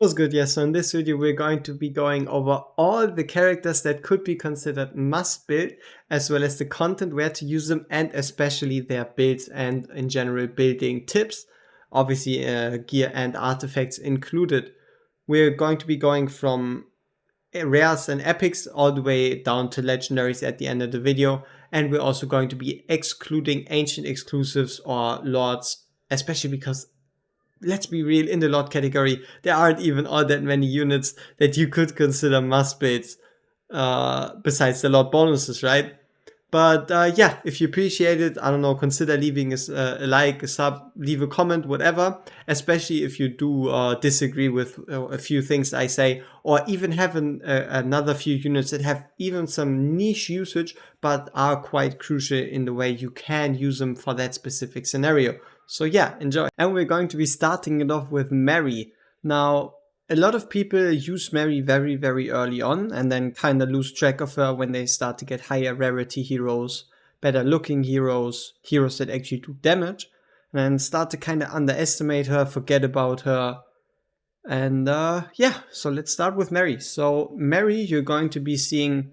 Was good, yes. So in this video, we're going to be going over all the characters that could be considered must build, as well as the content, where to use them, and especially their builds and in general building tips. Obviously, gear and artifacts included. We're going to be going from rares and epics all the way down to legendaries at the end of the video. And we're also going to be excluding ancient exclusives or lords, especially because let's be real, in the lot category, there aren't even all that many units that you could consider must builds, besides the lot bonuses, right? But yeah, if you appreciate it, I don't know, consider leaving a like, a sub, leave a comment, whatever. Especially if you do disagree with a few things I say, or even have another few units that have even some niche usage, but are quite crucial in the way you can use them for that specific scenario. So yeah, enjoy. And we're going to be starting it off with Mary. Now, a lot of people use Mary very, very early on and then kind of lose track of her when they start to get higher rarity heroes, better looking heroes, heroes that actually do damage, and then start to kind of underestimate her, forget about her. And yeah, so let's start with Mary. So Mary, you're going to be seeing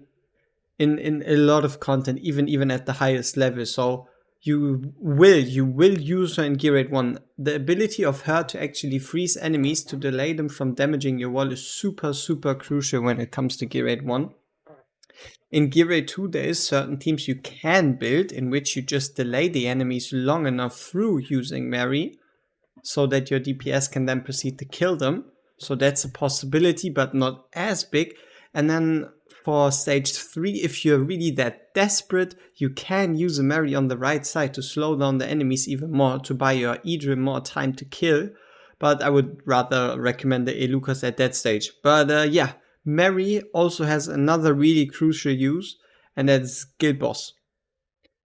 in a lot of content, even at the highest level. So you will use her in Gear Raid 1. The ability of her to actually freeze enemies to delay them from damaging your wall is super, super crucial when it comes to Gear Raid 1. In Gear Raid 2, there is certain teams you can build in which you just delay the enemies long enough through using Mary so that your DPS can then proceed to kill them. So that's a possibility, but not as big. And then for stage 3, if you're really that desperate, you can use a Mary on the right side to slow down the enemies even more, to buy your Idrim more time to kill. But I would rather recommend the Elukas at that stage. But yeah, Mary also has another really crucial use, and that's Guild Boss.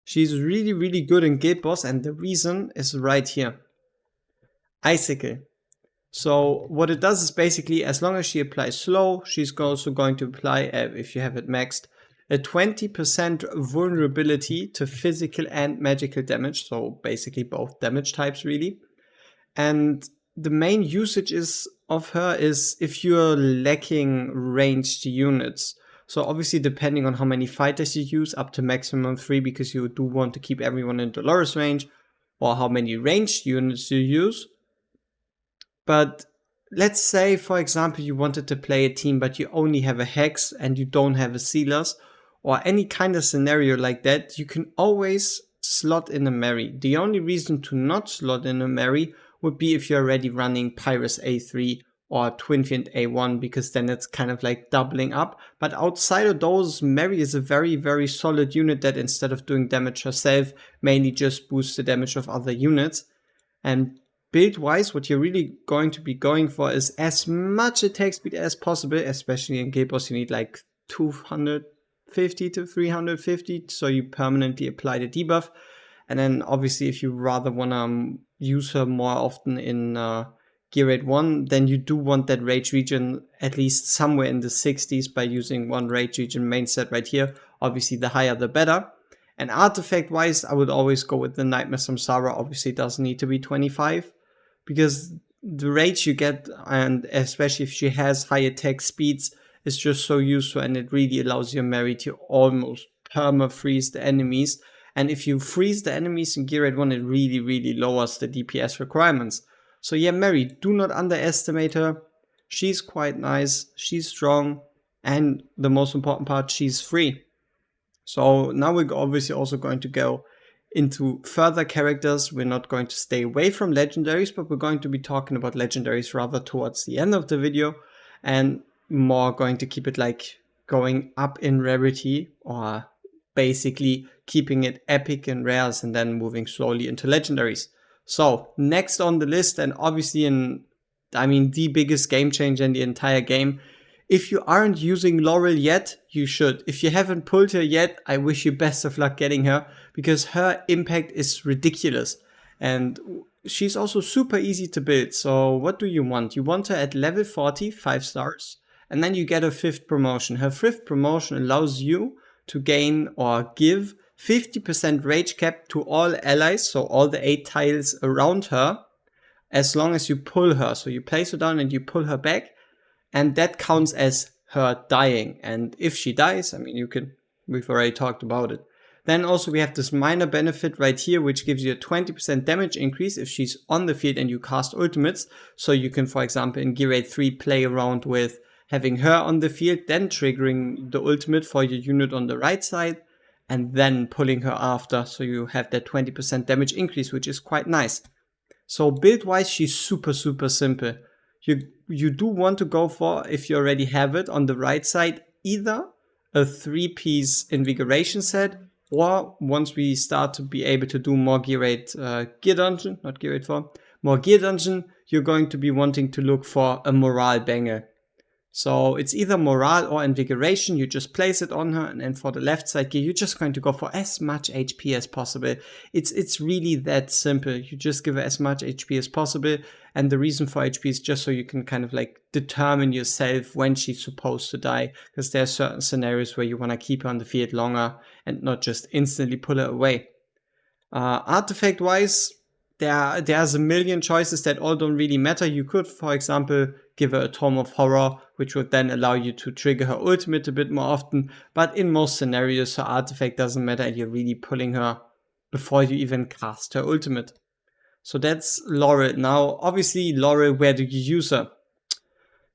She's really, really good in Guild Boss, and the reason is right here. Icicle. So what it does is basically, as long as she applies slow, she's also going to apply, if you have it maxed, a 20% vulnerability to physical and magical damage. So basically both damage types really. And the main usage of her is if you're lacking ranged units. So obviously depending on how many fighters you use, up to maximum 3, because you do want to keep everyone in Dolores range, or how many ranged units you use. But let's say, for example, you wanted to play a team, but you only have a Hex and you don't have a Sealers, or any kind of scenario like that, you can always slot in a Mary. The only reason to not slot in a Mary would be if you're already running Pyrus A3 or Twin Fiend A1, because then it's kind of like doubling up. But outside of those, Mary is a very, very solid unit that instead of doing damage herself, mainly just boosts the damage of other units. And build-wise, what you're really going to be going for is as much attack speed as possible, especially in Guild Boss. You need like 250 to 350, so you permanently apply the debuff. And then obviously if you rather want to use her more often in Gear Raid 1, then you do want that rage region at least somewhere in the 60s by using one rage region main set right here. Obviously the higher the better. And artifact wise, I would always go with the Nightmare Samsara. Obviously it doesn't need to be 25. Because the rage you get, and especially if she has high attack speeds, is just so useful, and it really allows your Mary to almost perma-freeze the enemies. And if you freeze the enemies in Gear Raid 1, it really, really lowers the DPS requirements. So yeah, Mary, do not underestimate her. She's quite nice, she's strong, and the most important part, she's free. So now we're obviously also going to go into further characters. We're not going to stay away from legendaries, but we're going to be talking about legendaries rather towards the end of the video, and more going to keep it like going up in rarity, or basically keeping it epic and rares and then moving slowly into legendaries. So next on the list, and obviously the biggest game changer in the entire game. If you aren't using Laurel yet, you should. If you haven't pulled her yet, I wish you best of luck getting her, because her impact is ridiculous. And she's also super easy to build. So what do you want? You want her at level 40, 5 stars. And then you get a 5th promotion. Her 5th promotion allows you to gain or give 50% rage cap to all allies, so all the 8 tiles around her, as long as you pull her. So you place her down and you pull her back, and that counts as her dying. And if she dies, I mean, we've already talked about it. Then also we have this minor benefit right here, which gives you a 20% damage increase if she's on the field and you cast ultimates. So you can, for example, in Gear 3 play around with having her on the field, then triggering the ultimate for your unit on the right side, and then pulling her after. So you have that 20% damage increase, which is quite nice. So build-wise, she's super, super simple. You do want to go for, if you already have it on the right side, either a 3-piece invigoration set, or once we start to be able to do more Gear 8 Gear Dungeon, not Gear 8 4, more Gear Dungeon, you're going to be wanting to look for a morale banger. So it's either morale or invigoration, you just place it on her, and then for the left side gear, you're just going to go for as much HP as possible. It's really that simple. You just give her as much HP as possible, and the reason for HP is just so you can kind of like determine yourself when she's supposed to die, because there are certain scenarios where you want to keep her on the field longer and not just instantly pull her away. Artifact wise, there's a million choices that all don't really matter. You could, for example, give her a Tome of Horror, which would then allow you to trigger her ultimate a bit more often. But in most scenarios, her artifact doesn't matter and you're really pulling her before you even cast her ultimate. So that's Laurel. Now, obviously, Laurel, where do you use her?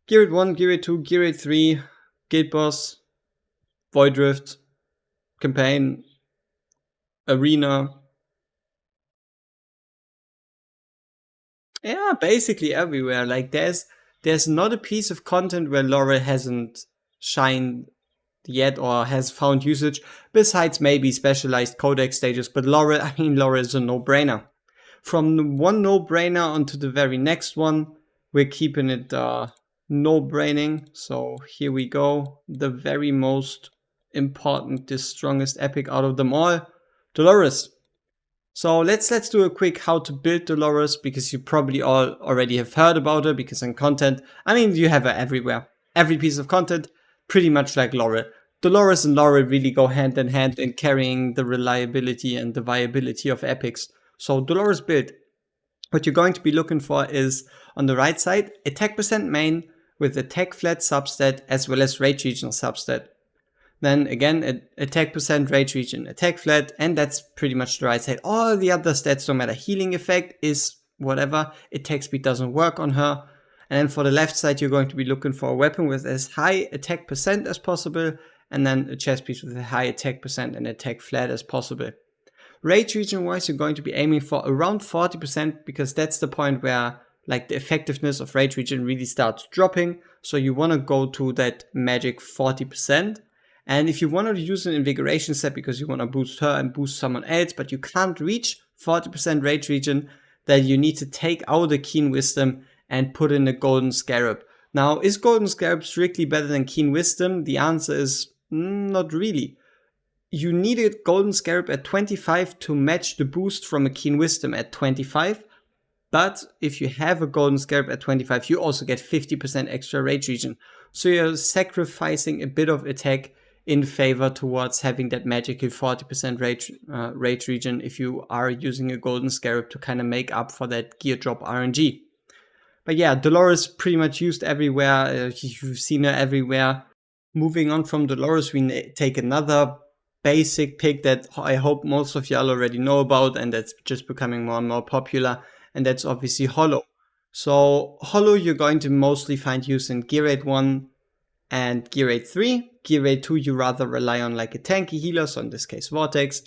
Gear 8 1, Gear 8 2, Gear 8 3, Guild Boss, Void Rift, Campaign, Arena. Yeah, basically everywhere. Like there's not a piece of content where Laurel hasn't shined yet or has found usage, besides maybe specialized codex stages. But Laurel is a no-brainer. From the one no-brainer onto the very next one, we're keeping it no-braining. So here we go. The very most important, the strongest epic out of them all, Dolores. So let's do a quick how to build Dolores, because you probably all already have heard about her, because in content, I mean, you have her everywhere. Every piece of content, pretty much like Laurel. Dolores and Laurel really go hand in hand in carrying the reliability and the viability of epics. So Dolores build, what you're going to be looking for is, on the right side, attack percent main with attack flat substat as well as rage region substat. Then again, attack percent, rage region, attack flat, and that's pretty much the right side. All the other stats don't matter. Healing effect is whatever. Attack speed doesn't work on her. And then for the left side, you're going to be looking for a weapon with as high attack percent as possible, and then a chest piece with a high attack percent and attack flat as possible. Rage region wise, you're going to be aiming for around 40%, because that's the point where like the effectiveness of rage region really starts dropping. So you want to go to that magic 40%. And if you want to use an invigoration set because you want to boost her and boost someone else, but you can't reach 40% rage region, then you need to take out the Keen Wisdom and put in a Golden Scarab. Now, is Golden Scarab strictly better than Keen Wisdom? The answer is not really. You need a Golden Scarab at 25 to match the boost from a Keen Wisdom at 25. But if you have a Golden Scarab at 25, you also get 50% extra rage region. So you're sacrificing a bit of attack in favor towards having that magical 40% rage region if you are using a Golden Scarab to kind of make up for that gear drop RNG. But yeah, Dolores pretty much used everywhere. You've seen her everywhere. Moving on from Dolores, we take another basic pick that I hope most of y'all already know about, and that's just becoming more and more popular, and that's obviously Hollow. So Hollow you're going to mostly find use in Gear 8 1 and Gear 8 3. Gear 8 2 you rather rely on like a tanky healer, so in this case Vortex.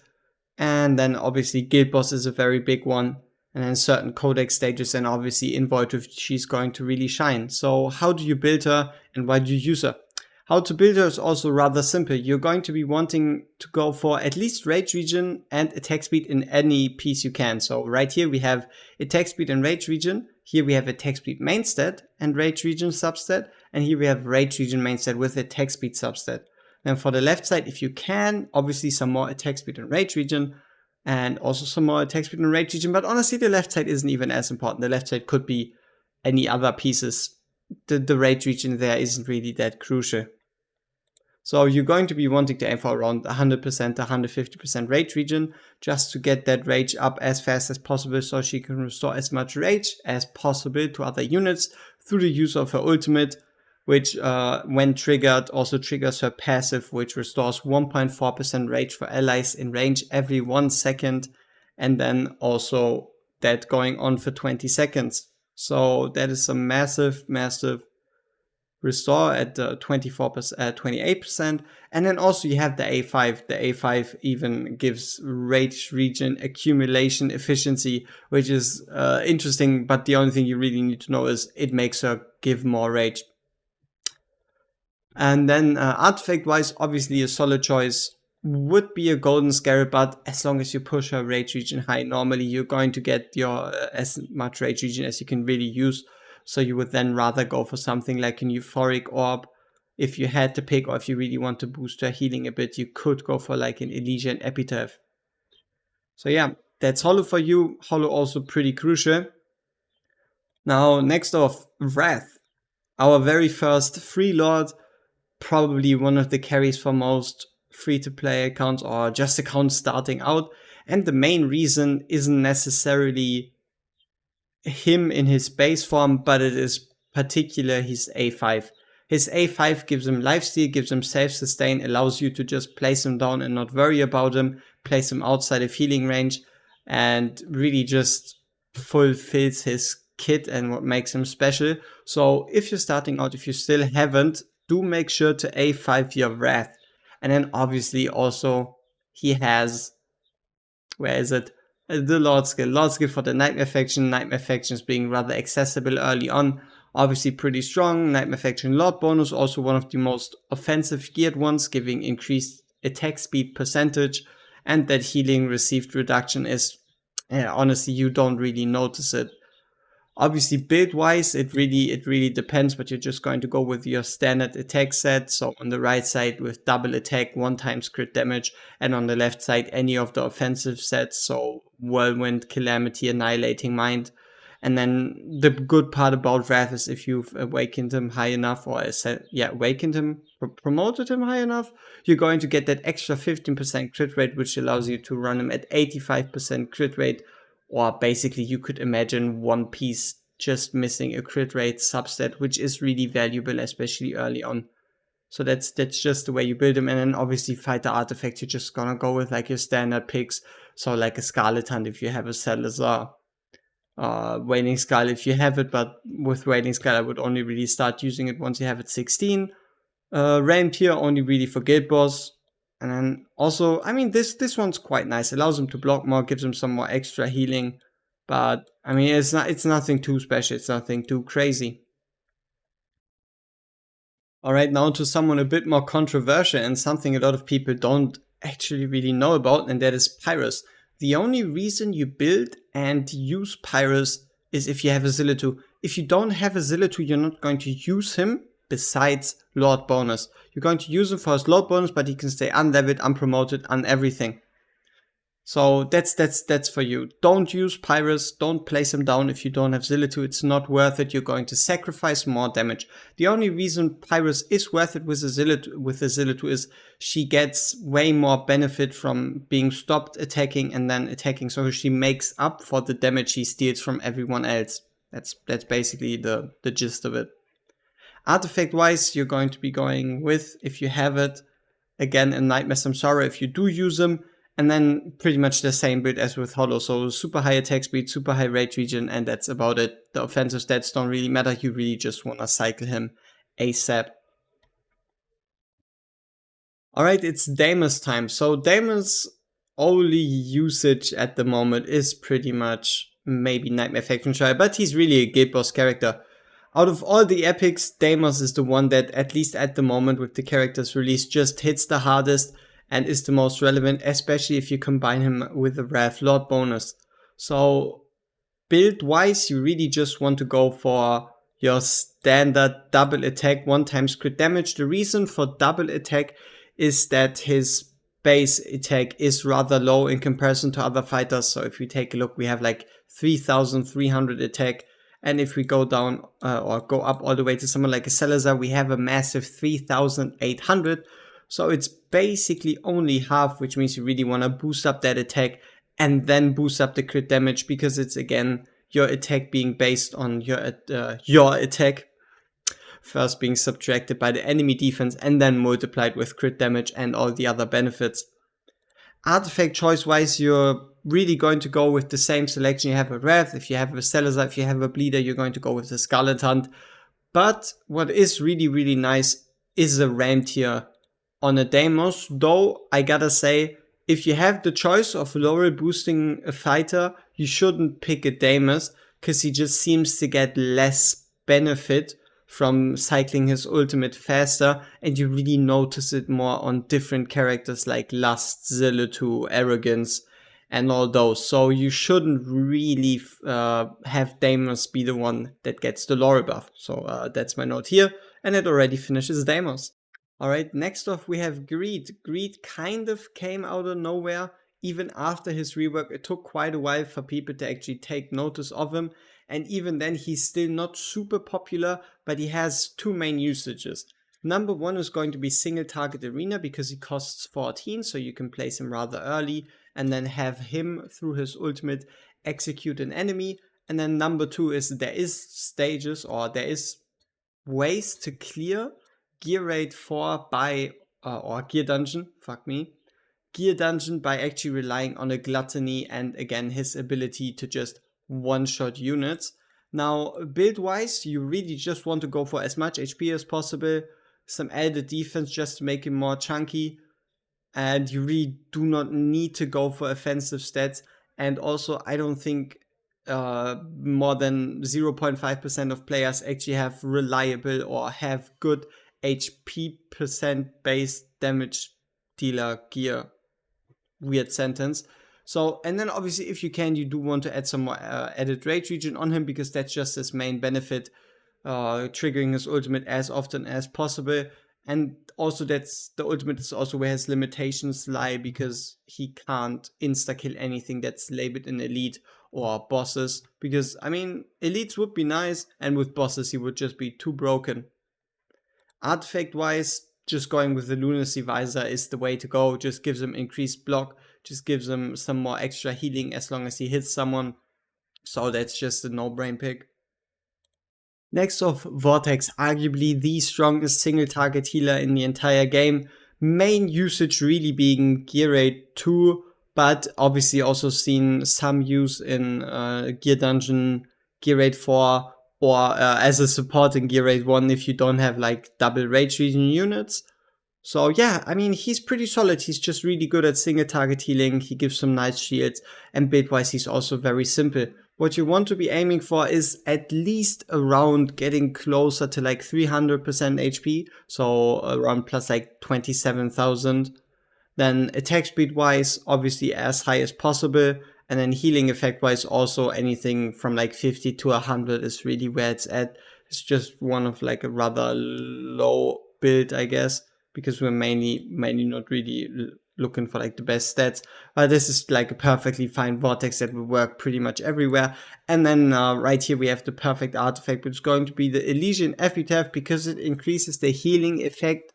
And then obviously Guild Boss is a very big one. And then certain codex stages, and obviously in Void Rift she's going to really shine. So how do you build her and why do you use her? How to build her is also rather simple. You're going to be wanting to go for at least rage region and attack speed in any piece you can. So right here we have attack speed and rage region. Here we have attack speed main stat and rage region substat. And here we have rage region main stat with attack speed substat. And for the left side, if you can, obviously some more attack speed and rage region. And also some more attack speed and rage region. But honestly, the left side isn't even as important. The left side could be any other pieces. The rage region there isn't really that crucial. So you're going to be wanting to aim for around 100% to 150% rage regen, just to get that rage up as fast as possible so she can restore as much rage as possible to other units through the use of her ultimate, which when triggered also triggers her passive, which restores 1.4% rage for allies in range every 1 second, and then also that going on for 20 seconds. So that is a massive restore at 24%, 28%. And then also you have the A5. The A5 even gives rage regen accumulation efficiency, which is interesting, but the only thing you really need to know is it makes her give more rage. And then artifact wise, obviously a solid choice would be a golden scarab, but as long as you push her rage regen high, normally you're going to get your as much rage regen as you can really use. So you would then rather go for something like an euphoric orb if you had to pick, or if you really want to boost her healing a bit, you could go for like an Elysian Epitaph. So yeah, that's Hollow for you. Hollow also pretty crucial. Now next off, Wrath, our very first free lord, probably one of the carries for most free-to-play accounts or just accounts starting out. And the main reason isn't necessarily him in his base form, but it is particular his A5. His A5 gives him lifesteal, gives him self-sustain, allows you to just place him down and not worry about him, place him outside of healing range, and really just fulfills his kit and what makes him special. So if you're starting out, if you still haven't, do make sure to A5 your Wrath. And then obviously also he has, where is it? The Lord skill. Lord skill for the Nightmare faction. Nightmare factions being rather accessible early on. Obviously pretty strong. Nightmare faction Lord bonus, also one of the most offensive geared ones, giving increased attack speed percentage. And that healing received reduction is, honestly, you don't really notice it. Obviously, build-wise, it really depends, but you're just going to go with your standard attack set. So on the right side with double attack, 1x crit damage, and on the left side any of the offensive sets, so Whirlwind, Calamity, Annihilating Mind. And then the good part about Wrath is if you've awakened him high enough, or awakened him, promoted him high enough, you're going to get that extra 15% crit rate, which allows you to run him at 85% crit rate. Or basically you could imagine one piece just missing a crit rate substat, which is really valuable, especially early on. So that's just the way you build them. And then obviously fighter artifacts, you're just gonna go with like your standard picks. So like a Scarlet Hunt if you have a Salazar, Wailing Skull if you have it, but with Wailing Skull I would only really start using it once you have it 16. Realm Tier only really for Guild Boss. And then also, I mean, this one's quite nice. Allows him to block more, gives him some more extra healing. But I mean, it's nothing too special. It's nothing too crazy. All right, now to someone a bit more controversial and something a lot of people don't actually really know about, and that is Pyrus. The only reason you build and use Pyrus is if you have a Zillitu. If you don't have a Zillitu, you're not going to use him besides Lord bonus. You're going to use him for his Lord bonus, but he can stay unleveled, unpromoted, everything. So that's for you. Don't use Pyrus, don't place him down if you don't have Zillitu. It's not worth it. You're going to sacrifice more damage. The only reason Pyrus is worth it with the Zillitu is she gets way more benefit from being stopped attacking and then attacking. So she makes up for the damage she steals from everyone else. That's basically the gist of it. Artifact wise, you're going to be going with, if you have it, again a Nightmare Samsara if you do use them, and then pretty much the same build as with Hollow. So super high attack speed, super high rage regen, and that's about it. The offensive stats don't really matter. You really just want to cycle him ASAP. Alright, it's Damon's time. So Damon's only usage at the moment is pretty much maybe Nightmare Faction Trial, but he's really a Guild Boss character. Out of all the epics, Deimos is the one that, at least at the moment with the characters released, just hits the hardest and is the most relevant, especially if you combine him with the Wrath Lord bonus. So build wise, you really just want to go for your standard double attack, 1x crit damage. The reason for double attack is that his base attack is rather low in comparison to other fighters. So if we take a look, we have like 3,300 attack. And if we go down or go up all the way to someone like a Salazar, we have a massive 3,800. So it's basically only half, which means you really want to boost up that attack and then boost up the crit damage, because it's again your attack being based on your attack first being subtracted by the enemy defense and then multiplied with crit damage and all the other benefits. Artifact choice wise, you're really going to go with the same selection you have with Wrath. If you have a Salazar, if you have a Bleeder, you're going to go with the Scarlet Hunt. But what is really nice is a Ram tier on a Deimos, though I gotta say, if you have the choice of Laurel boosting a fighter, you shouldn't pick a Deimos, because he just seems to get less benefit from cycling his ultimate faster, and you really notice it more on different characters like Lust, Zealotu, Arrogance, and all those. So you shouldn't really have Deimos be the one that gets the Laurel buff. So that's my note here, and it already finishes Deimos. Alright, next off we have Greed. Greed kind of came out of nowhere. Even after his rework, it took quite a while for people to actually take notice of him. And even then, he's still not super popular, but he has two main usages. Number one is going to be single target arena, because he costs 14, so you can place him rather early and then have him through his ultimate execute an enemy. And then number two is there is stages, or there is ways to clear Gear Raid 4 by, or Gear Dungeon, Gear Dungeon by actually relying on a Gluttony and again his ability to just one-shot units. Now, build-wise, you really just want to go for as much HP as possible, some added defense just to make him more chunky, and you really do not need to go for offensive stats. And also, I don't think more than 0.5% of players actually have reliable or have good HP percent based damage dealer gear. Weird sentence. So, and then obviously if you can, you do want to add some more added rage region on him, because that's just his main benefit, triggering his ultimate as often as possible. And also that's, the ultimate is also where his limitations lie, because he can't insta-kill anything that's labeled in elite or bosses, because I mean, elites would be nice, and with bosses he would just be too broken. Artifact wise, just going with the Lunacy Visor is the way to go. Just gives him increased block, just gives him some more extra healing as long as he hits someone. So that's just a no-brain pick. Next off, Vortex, arguably the strongest single target healer in the entire game. Main usage really being Gear Raid 2, but obviously also seen some use in Gear Dungeon, Gear Raid 4, or as a support in Gear Raid 1 if you don't have like double rage region units. So yeah, I mean, he's pretty solid. He's just really good at single target healing. He gives some nice shields, and build-wise he's also very simple. What you want to be aiming for is at least around getting closer to like 300% HP, so around plus like 27,000. Then attack speed wise, obviously as high as possible, and then healing effect wise also anything from like 50 to 100 is really where it's at. It's just one of like a rather low build, I guess, because we're mainly not really looking for like the best stats. But this is like a perfectly fine Vortex that will work pretty much everywhere. And then right here we have the perfect artifact, which is going to be the Elysian Epitaph, because it increases the healing effect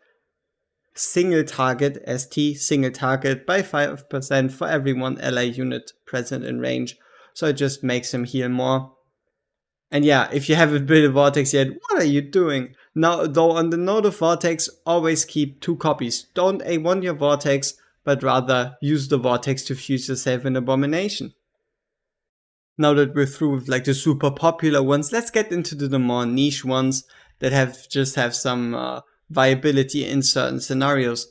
single target, ST, single target by 5% for every one ally unit present in range. So it just makes him heal more. And yeah, if you haven't built a Vortex yet, what are you doing? Now, though, on the note of Vortex, always keep 2 copies. Don't A1 your Vortex, but rather use the Vortex to fuse yourself in Abomination. Now that we're through with like the super popular ones, let's get into the more niche ones that have some viability in certain scenarios.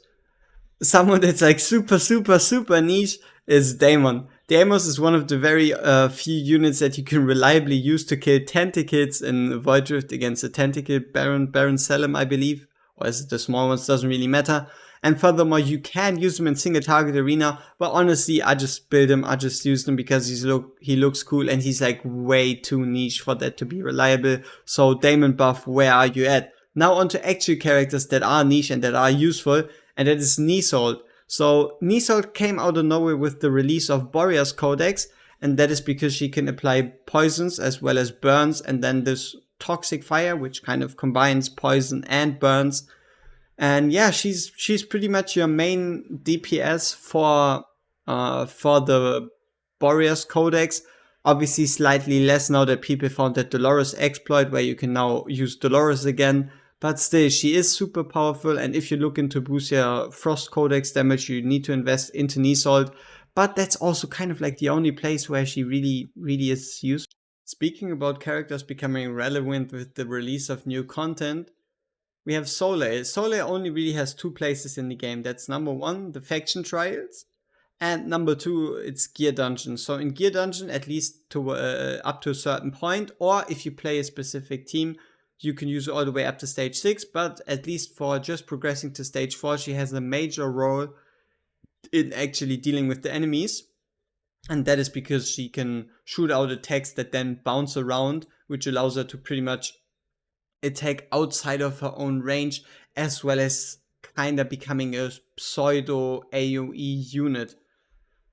Someone that's like super niche is Daemon. Deimos is one of the very few units that you can reliably use to kill Tentacles in Void Rift against a Tentacle Baron Selim, I believe. Or is it the small ones? Doesn't really matter. And furthermore, you can use him in single target arena, but honestly, I just build him, I just use him because he looks cool, and he's like way too niche for that to be reliable. So Daemon buff, where are you at? Now onto actual characters that are niche and that are useful, and that is Nisold. So Nisold came out of nowhere with the release of Boreas Codex, and that is because she can apply poisons as well as burns, and then this toxic fire, which kind of combines poison and burns. And yeah, she's pretty much your main DPS for the Boreas Codex. Obviously, slightly less now that people found that Dolores exploit, where you can now use Dolores again. But still, she is super powerful. And if you look into boost your Frost Codex damage, you need to invest into Nisold. But that's also kind of like the only place where she really is used. Speaking about characters becoming relevant with the release of new content, we have Soleil. Soleil only really has two places in the game. That's number one, the faction trials, and number two, it's gear dungeon. So in gear dungeon, at least to up to a certain point, or if you play a specific team, you can use it all the way up to stage 6. But at least for just progressing to stage 4, she has a major role in actually dealing with the enemies. And that is because she can shoot out attacks that then bounce around, which allows her to pretty much attack outside of her own range, as well as kind of becoming a pseudo AoE unit.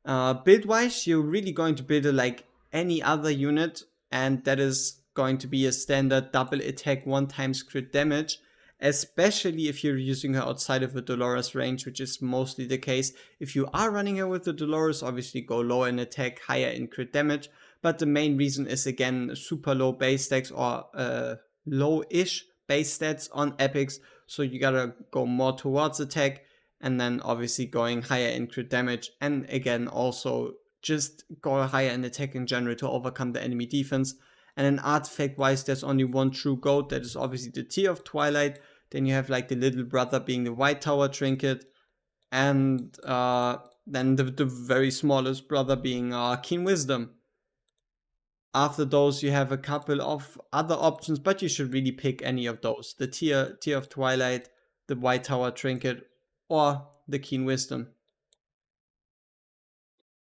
Build wise, you're really going to build it like any other unit, and that is going to be a standard double attack 1x crit damage, especially if you're using her outside of the Dolores range, which is mostly the case. If you are running her with the Dolores, obviously go lower in attack, higher in crit damage, but the main reason is again super low base stacks or low-ish base stats on epics, so you gotta go more towards attack, and then obviously going higher in crit damage, and again also just go higher in attack in general to overcome the enemy defense. And then artifact wise, there's only one true goat, that is obviously the Tear of Twilight. Then you have like the little brother being the White Tower trinket, and then the very smallest brother being Keen Wisdom. After those, you have a couple of other options, but you should really pick any of those. The Tear of Twilight, the White Tower trinket, or the Keen Wisdom.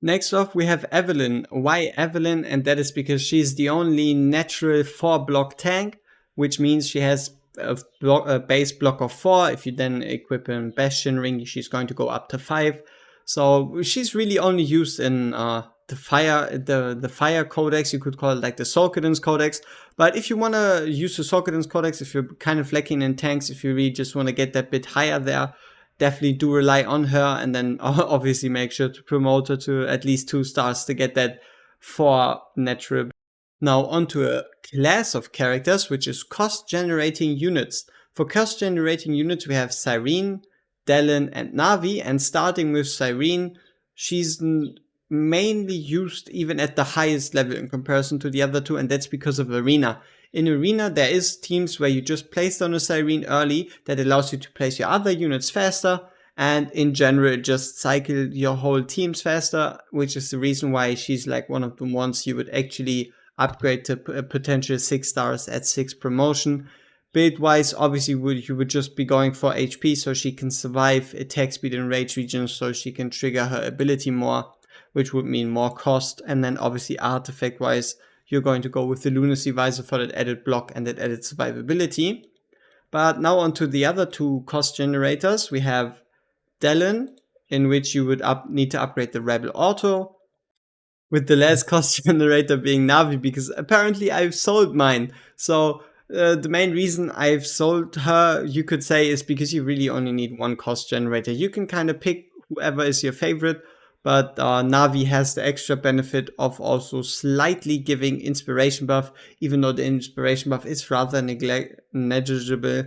Next off, we have Evelyn. Why Evelyn? And that is because she's the only natural 4-block tank, which means she has a base block of 4. If you then equip a Bastion Ring, she's going to go up to 5. So she's really only used in the fire codex. You could call it like the Sorkadens codex. But if you want to use the Sorkadens codex, if you're kind of lacking in tanks, if you really just want to get that bit higher there, definitely do rely on her, and then obviously make sure to promote her to at least 2 stars to get that 4 natural. Now onto a class of characters, which is cost generating units. For cost generating units, we have Cyrene, Dallin, and Navi, and starting with Cyrene, she's mainly used even at the highest level in comparison to the other two, and that's because of Arena. In Arena, there is teams where you just place down a Cyrene early that allows you to place your other units faster, and in general just cycle your whole teams faster, which is the reason why she's like one of the ones you would actually upgrade to a potential 6 stars at 6 promotion. Build wise, obviously you would just be going for HP so she can survive attack speed in rage regions, so she can trigger her ability more, which would mean more cost. And then obviously artifact wise, you're going to go with the Lunacy Visor for that added block and that added survivability. But now onto the other two cost generators. We have Dallin, in which you would need to upgrade the Rebel Auto, with the last cost generator being Navi, because apparently I've sold mine. So the main reason I've sold her, you could say, is because you really only need one cost generator. You can kind of pick whoever is your favorite, but Navi has the extra benefit of also slightly giving inspiration buff, even though the inspiration buff is rather negligible,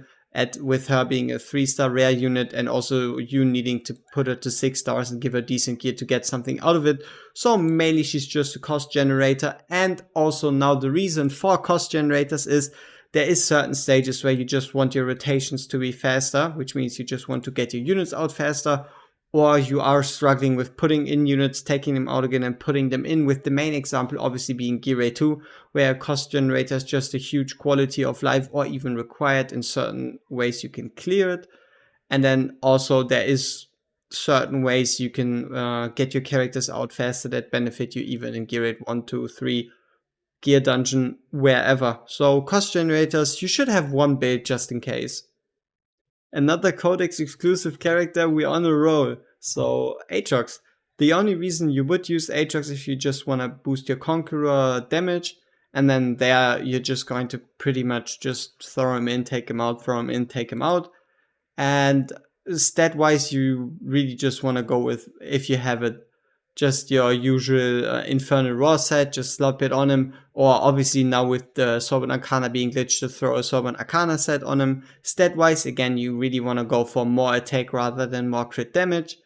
with her being a 3-star rare unit, and also you needing to put her to 6 stars and give her decent gear to get something out of it. So mainly she's just a cost generator. And also now the reason for cost generators is there is certain stages where you just want your rotations to be faster, which means you just want to get your units out faster, or you are struggling with putting in units, taking them out again and putting them in, with the main example obviously being Gear 2, where a cost generator is just a huge quality of life, or even required in certain ways you can clear it. And then also there is certain ways you can get your characters out faster that benefit you even in Gear 1, 2, 3, Gear Dungeon, wherever. So cost generators, you should have one build just in case. Another Codex exclusive character, we're on a roll. So Aatrox. The only reason you would use Aatrox if you just want to boost your Conqueror damage, and then there you're just going to pretty much just throw him in, take him out, throw him in, take him out. And stat wise, you really just want to go with, if you have it, just your usual Infernal Raw set, just slap it on him. Or obviously now with the Sorbent Arcana being glitched, to throw a Sorbent Arcana set on him. Stat wise, again, you really want to go for more attack rather than more crit damage.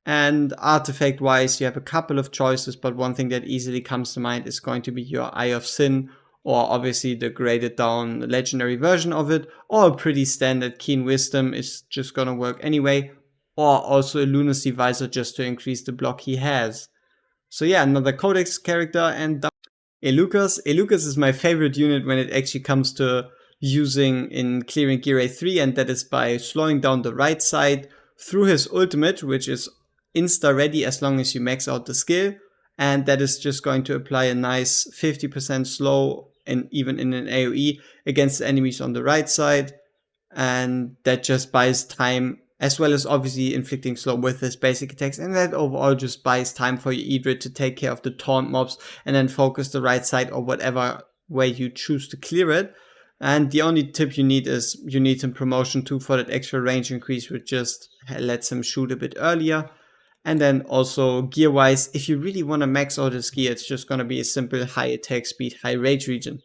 And artifact wise, you have a couple of choices, but one thing that easily comes to mind is going to be your Eye of Sin, or obviously the graded down legendary version of it, or a pretty standard Keen Wisdom is just gonna work anyway, or also a Lunacy Visor just to increase the block he has. So yeah, another Codex character, and Elucas. Elucas is my favorite unit when it actually comes to using in clearing Gear A3, and that is by slowing down the right side through his ultimate, which is insta ready as long as you max out the skill, and that is just going to apply a nice 50% slow, and even in an AoE against the enemies on the right side, and that just buys time, as well as obviously inflicting slow with his basic attacks, and that overall just buys time for your Edred to take care of the taunt mobs and then focus the right side or whatever way you choose to clear it. And the only tip you need is you need some promotion 2 for that extra range increase, which just lets him shoot a bit earlier. And then also gear wise, if you really want to max out his gear, it's just going to be a simple high attack speed, high rage regen.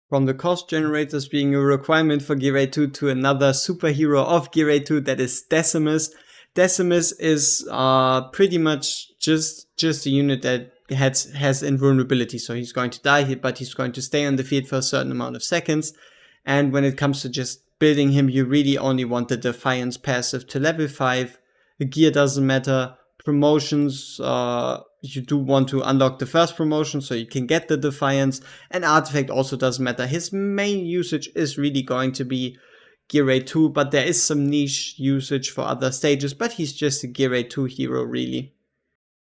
From the cost generators being a requirement for Gear A2 to another superhero of Gear A2, that is Decimus. Decimus is pretty much just a unit that has invulnerability, so he's going to die, but he's going to stay on the field for a certain amount of seconds. And when it comes to just building him, you really only want the Defiance passive to level 5. The gear doesn't matter. Promotions, you do want to unlock the first promotion so you can get the Defiance, and artifact also doesn't matter. His main usage is really going to be Gear A2, but there is some niche usage for other stages, but he's just a Gear A2 hero really.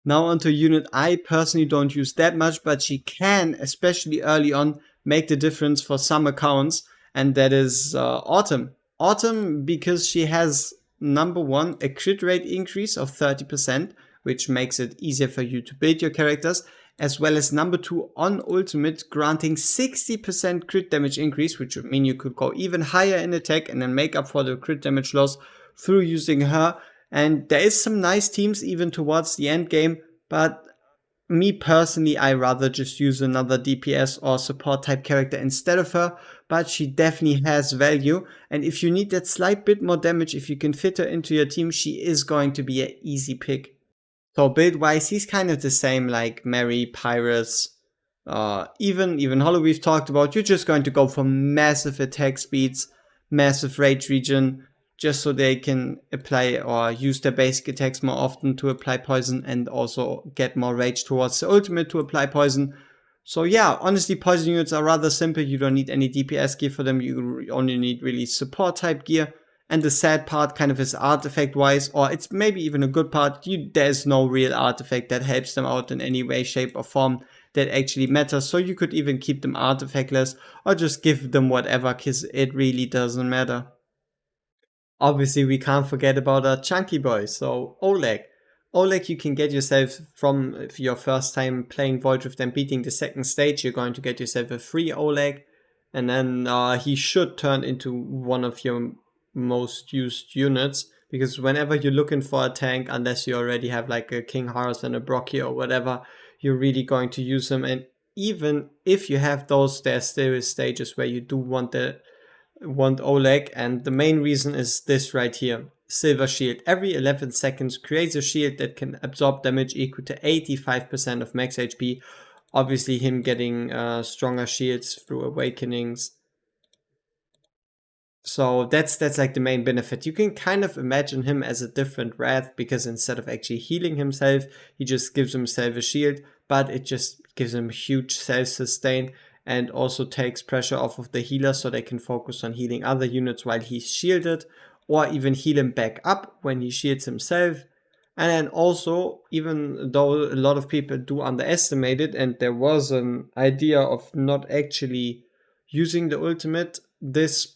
Now onto a unit I personally don't use that much, but she can, especially early on, make the difference for some accounts, and that is Autumn. Autumn, because she has number 1, a crit rate increase of 30%, which makes it easier for you to build your characters, as well as number 2, on ultimate, granting 60% crit damage increase, which would mean you could go even higher in attack and then make up for the crit damage loss through using her. And there is some nice teams even towards the end game, but me personally, I rather just use another DPS or support type character instead of her, but she definitely has value. And if you need that slight bit more damage, if you can fit her into your team, she is going to be an easy pick. So build wise, he's kind of the same like Mary, Pyrus, even Hollow we've talked about. You're just going to go for massive attack speeds, massive rage regen, just so they can apply or use their basic attacks more often to apply poison, and also get more rage towards the ultimate to apply poison. So yeah, honestly, poison units are rather simple. You don't need any DPS gear for them. You only need really support type gear. And the sad part kind of is artifact wise, or it's maybe even a good part, there's no real artifact that helps them out in any way, shape or form that actually matters. So you could even keep them artifactless or just give them whatever, because it really doesn't matter. Obviously, we can't forget about a chunky boy, so Oleg. Oleg, you can get yourself, from your first time playing Void Rift and beating the second stage, you're going to get yourself a free Oleg, and then he should turn into one of your most used units, because whenever you're looking for a tank, unless you already have like a King Horus and a Brocky or whatever, you're really going to use them. And even if you have those, there's still stages where you do want Oleg, and the main reason is this right here. Silver Shield. Every 11 seconds creates a shield that can absorb damage equal to 85% of max HP. Obviously him getting stronger shields through awakenings. So that's like the main benefit. You can kind of imagine him as a different Wrath, because instead of actually healing himself, he just gives himself a shield, but it just gives him huge self-sustain, and also takes pressure off of the healer so they can focus on healing other units while he's shielded, or even heal him back up when he shields himself. And then also, even though a lot of people do underestimate it, and there was an idea of not actually using the ultimate, it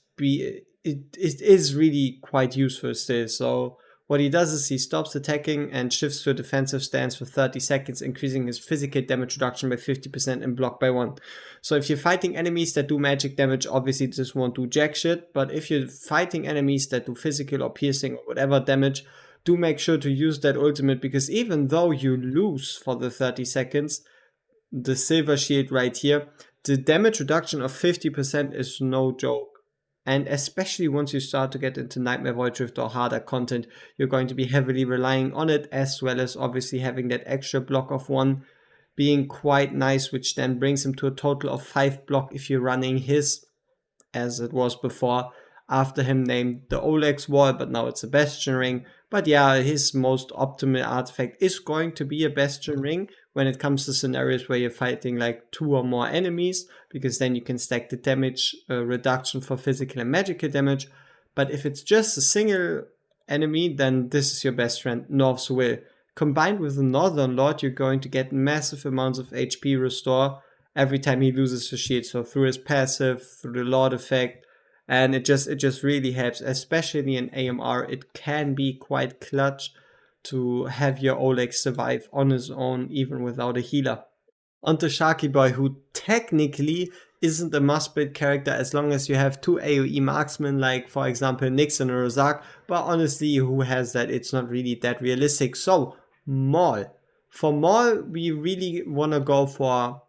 is really quite useful still. So What he does is he stops attacking and shifts to a defensive stance for 30 seconds, increasing his physical damage reduction by 50% and block by 1. So if you're fighting enemies that do magic damage, obviously this won't do jack shit, but if you're fighting enemies that do physical or piercing or whatever damage, do make sure to use that ultimate, because even though you lose for the 30 seconds, the silver shield right here, the damage reduction of 50% is no joke. And especially once you start to get into Nightmare Void Drift or harder content, you're going to be heavily relying on it, as well as obviously having that extra block of 1 being quite nice, which then brings him to a total of 5 block if you're running his, as it was before, after him named the Olex wall, but now it's a Bastion ring. But yeah, his most optimal artifact is going to be a Bastion ring when it comes to scenarios where you're fighting like 2 or more enemies, because then you can stack the damage reduction for physical and magical damage. But if it's just a single enemy, then this is your best friend, North's Will. Combined with the Northern Lord, you're going to get massive amounts of HP restore every time he loses his shield. So through his passive, through the Lord effect, and it just really helps, especially in AMR. It can be quite clutch to have your Oleg survive on his own, even without a healer. Onto Sharky Boy, who technically isn't a must-build character as long as you have 2 AoE marksmen, like for example Nixon or Rozak, but honestly, who has that? It's not really that realistic. So, Maul. For Maul, we really want to go for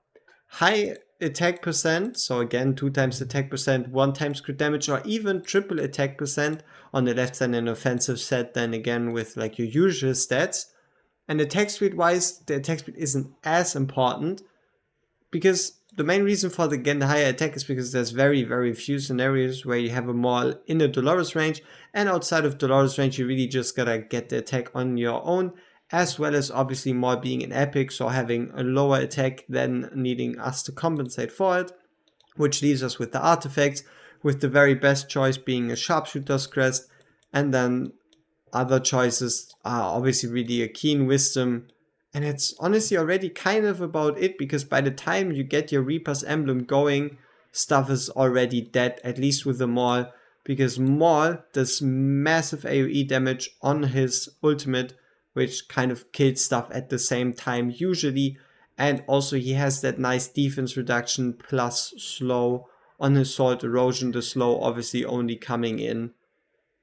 high attack percent, so again 2 times attack percent, 1 times crit damage, or even triple attack percent on the left side, an offensive set, then again with like your usual stats. And attack speed wise, the attack speed isn't as important, because the main reason for the higher attack is because there's very few scenarios where you have a Maul in a Dolores range, and outside of Dolores range you really just gotta get the attack on your own, as well as obviously Maul being an epic, so having a lower attack than needing us to compensate for it, which leaves us with the artifacts, with the very best choice being a Sharpshooter's Crest, and then other choices are obviously really a Keen Wisdom, and it's honestly already kind of about it, because by the time you get your Reaper's Emblem going, stuff is already dead, at least with the Maul, because Maul does massive AoE damage on his ultimate, which kind of kills stuff at the same time usually, and also he has that nice defense reduction plus slow on his Salt Erosion, the slow obviously only coming in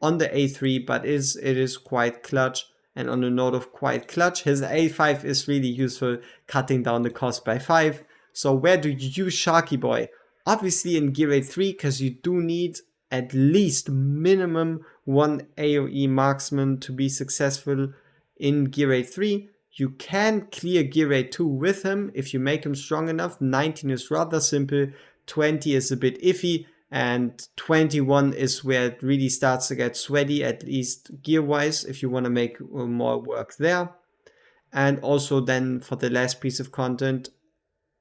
on the A3, but it is quite clutch. And on the note of quite clutch, his A5 is really useful, cutting down the cost by 5. So where do you use Sharky Boy? Obviously in Gear 3, because you do need at least minimum 1 AoE marksman to be successful in Gear 3. You can clear Gear 2 with him if you make him strong enough. 19 is rather simple, 20 is a bit iffy, and 21 is where it really starts to get sweaty, at least gear wise, if you want to make more work there. And also then for the last piece of content,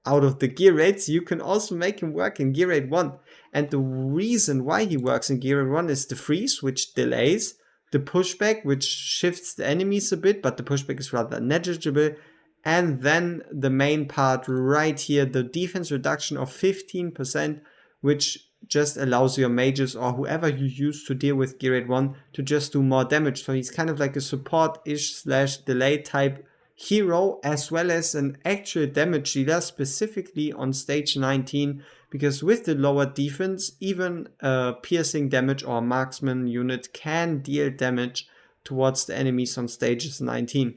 out of the gear rates, you can also make him work in gear rate 1. And the reason why he works in gear rate 1 is the freeze, which delays, the pushback, which shifts the enemies a bit, but the pushback is rather negligible, and then the main part right here, the defense reduction of 15%, which just allows your mages or whoever you use to deal with Gear 1 to just do more damage. So he's kind of like a support-ish slash delay type hero, as well as an actual damage dealer, specifically on stage 19, because with the lower defense, even a piercing damage or marksman unit can deal damage towards the enemies on stages 19.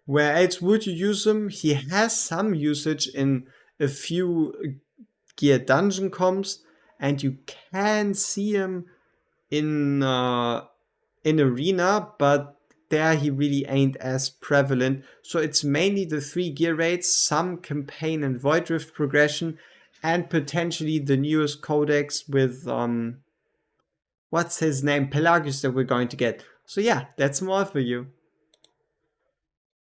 Where else would you use him? He has some usage in a few gear dungeon comps, and you can see him in arena, but there he really ain't as prevalent. So it's mainly the 3 gear rates, some campaign and Void Drift progression, and potentially the newest codex with what's his name, Pelagius, that we're going to get. So yeah, that's more for you.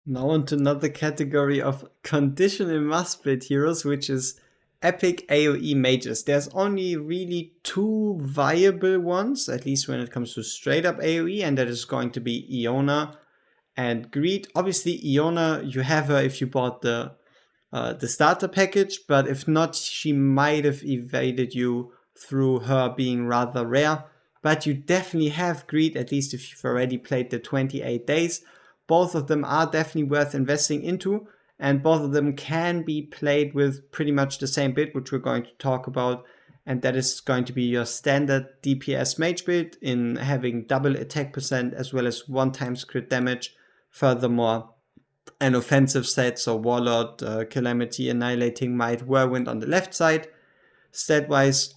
Now on to another category of conditional must-build heroes, which is epic AoE mages. There's only really 2 viable ones, at least when it comes to straight up AoE, and that is going to be Iona and Greed. Obviously Iona, you have her if you bought the starter package, but if not, she might have evaded you through her being rather rare. but you definitely have greed, at least if you've already played the 28 days. Both of them are definitely worth investing into, and both of them can be played with pretty much the same build, which we're going to talk about, and that is going to be your standard DPS mage build in having double attack percent as well as 1x crit damage. Furthermore, an offensive set, so Warlord, Calamity, Annihilating Might, Whirlwind on the left side. Stat-wise,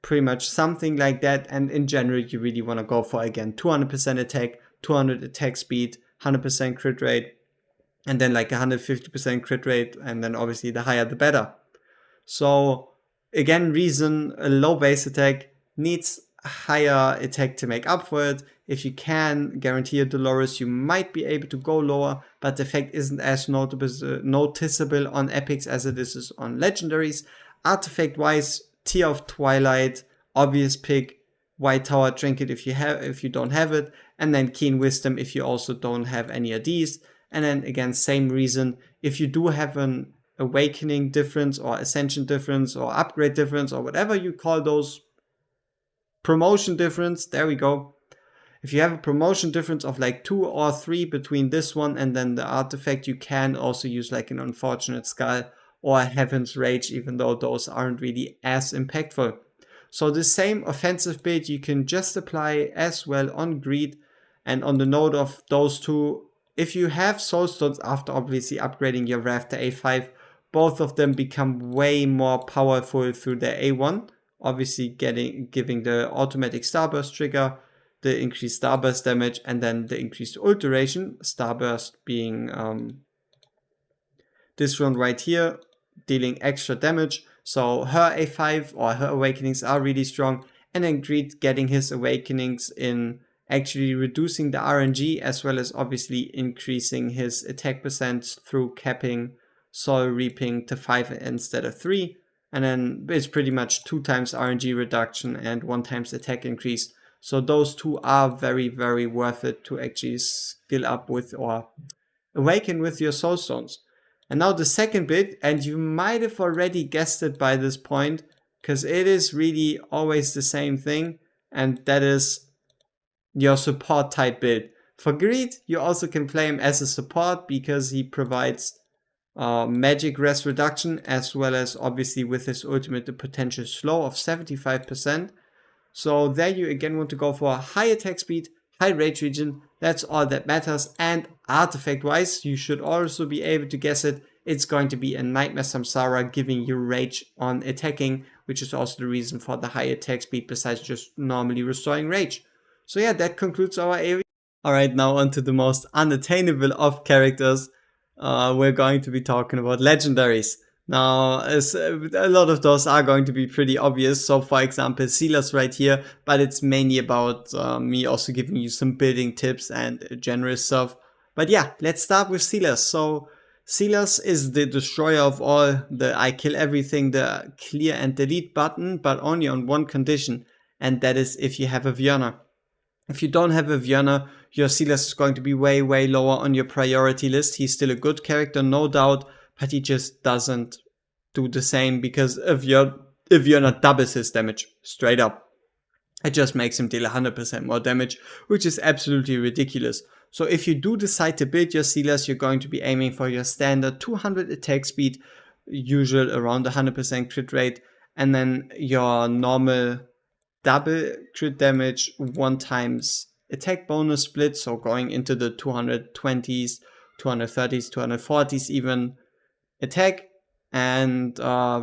pretty much something like that, and in general you really want to go for, again, 200% attack, 200 attack speed, 100% crit rate, and then like 150% crit rate, and then obviously the higher the better. So again, reason a low base attack needs a higher attack to make up for it. If you can guarantee a Dolores, you might be able to go lower, but the effect isn't as noticeable on epics as it is on legendaries. Artifact wise, Tear of Twilight, obvious pick. White Tower Trinket if you don't have it, and then Keen Wisdom if you also don't have any of these. And then again, same reason, if you do have an awakening difference or ascension difference or upgrade difference or whatever you call those, promotion difference, there we go. If you have a promotion difference of like 2 or 3 between this one and then the artifact, you can also use like an Unfortunate Skull or a Heaven's Rage, even though those aren't really as impactful. So the same offensive build you can just apply as well on Greed. And on the note of those two, if you have Soulstones after obviously upgrading your Wrath to A5, both of them become way more powerful through their A1. Obviously giving the automatic Starburst trigger, the increased Starburst damage, and then the increased ult duration. Starburst being this one right here, dealing extra damage. So her A5 or her awakenings are really strong, and then Greed getting his awakenings in actually reducing the RNG as well as obviously increasing his attack percent through capping Soul Reaping to 5 instead of 3. And then it's pretty much 2 times RNG reduction and 1 times attack increase. So those two are very, very worth it to actually skill up with or awaken with your Soulstones. And now the second bit, and you might have already guessed it by this point, because it is really always the same thing, and that is your support type build. For Greed, you also can play him as a support because he provides magic rest reduction, as well as obviously with his ultimate the potential slow of 75%. So there you again want to go for a high attack speed, high rage regen, that's all that matters. And artifact wise, you should also be able to guess it, it's going to be a Nightmare Samsara giving you rage on attacking, which is also the reason for the high attack speed besides just normally restoring rage. So yeah, that concludes our area. Alright, now on to the most unattainable of characters. We're going to be talking about legendaries. Now, a lot of those are going to be pretty obvious. So for example, Silas right here, but it's mainly about me also giving you some building tips and general stuff. But yeah, let's start with Silas. So Silas is the destroyer of all, the I kill everything, the clear and delete button, but only on one condition, and that is if you have a Vjörner. If you don't have a Vjörner, your Silas is going to be way, way lower on your priority list. He's still a good character, no doubt, but he just doesn't do the same because a Vjörner doubles his damage, straight up. It just makes him deal 100% more damage, which is absolutely ridiculous. So if you do decide to build your Silas, you're going to be aiming for your standard 200 attack speed, usual around 100% crit rate, and then your normal double crit damage 1 times attack bonus split, so going into the 220s, 230s, 240s even attack, and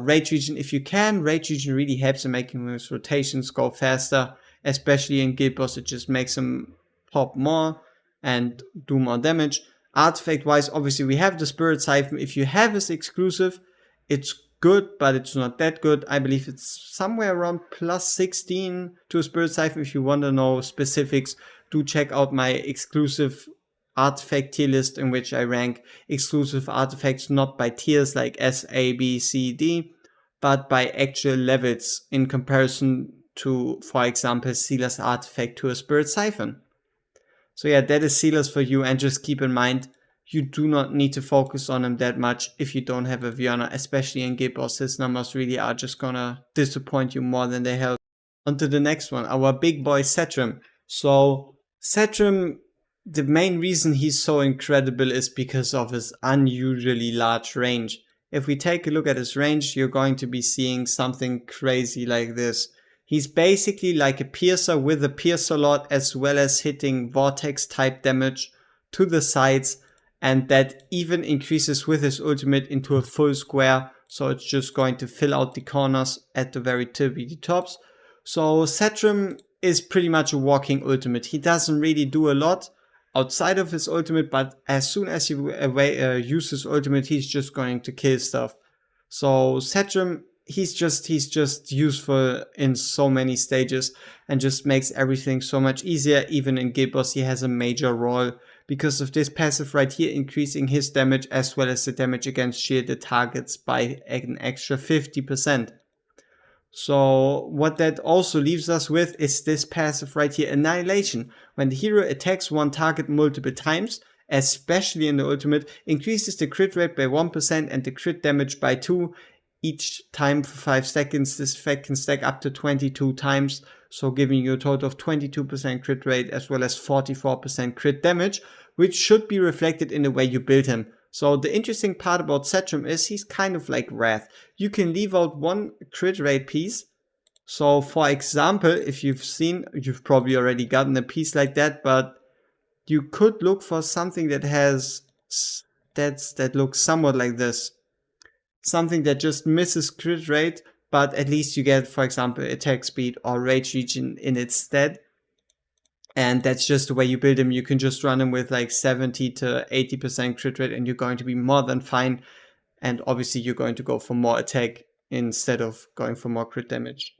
rage regen if you can. Rage regen really helps in making his rotations go faster, especially in guild boss. It just makes him pop more and do more damage. Artifact wise, obviously we have the Spirit Siphon. If you have his exclusive, it's good, but it's not that good. I believe it's somewhere around plus 16 to a Spirit Siphon. If you want to know specifics, do check out my exclusive artifact tier list, in which I rank exclusive artifacts not by tiers like S, A, B, C, D, but by actual levels in comparison to, for example, Silas artifact to a Spirit Siphon. So yeah, that is Silas for you, and just keep in mind, you do not need to focus on him that much if you don't have a Vjörner, especially in guild boss. His numbers really are just gonna disappoint you more than they help. On to the next one, our big boy Setram. So Setram, the main reason he's so incredible is because of his unusually large range. If we take a look at his range, you're going to be seeing something crazy like this. He's basically like a piercer with a piercer lot, as well as hitting vortex type damage to the sides, and that even increases with his ultimate into a full square, so it's just going to fill out the corners at the very tippy tops. So Setram is pretty much a walking ultimate. He doesn't really do a lot outside of his ultimate, but as soon as you use his ultimate, he's just going to kill stuff. So Setram, he's just useful in so many stages and just makes everything so much easier. Even in Guild Boss, he has a major role because of this passive right here, increasing his damage as well as the damage against shielded targets by an extra 50%. So what that also leaves us with is this passive right here, Annihilation. When the hero attacks one target multiple times, especially in the ultimate, increases the crit rate by 1% and the crit damage by 2 each time for 5 seconds. This effect can stack up to 22 times, so giving you a total of 22% crit rate as well as 44% crit damage, which should be reflected in the way you build him. So the interesting part about Setram is he's kind of like Wrath. You can leave out one crit rate piece. So for example, if you've probably already gotten a piece like that, but you could look for something that has stats that looks somewhat like this. Something that just misses crit rate, but at least you get, for example, attack speed or rage region in its stead. And that's just the way you build him. You can just run him with like 70 to 80% crit rate and you're going to be more than fine. And obviously you're going to go for more attack instead of going for more crit damage.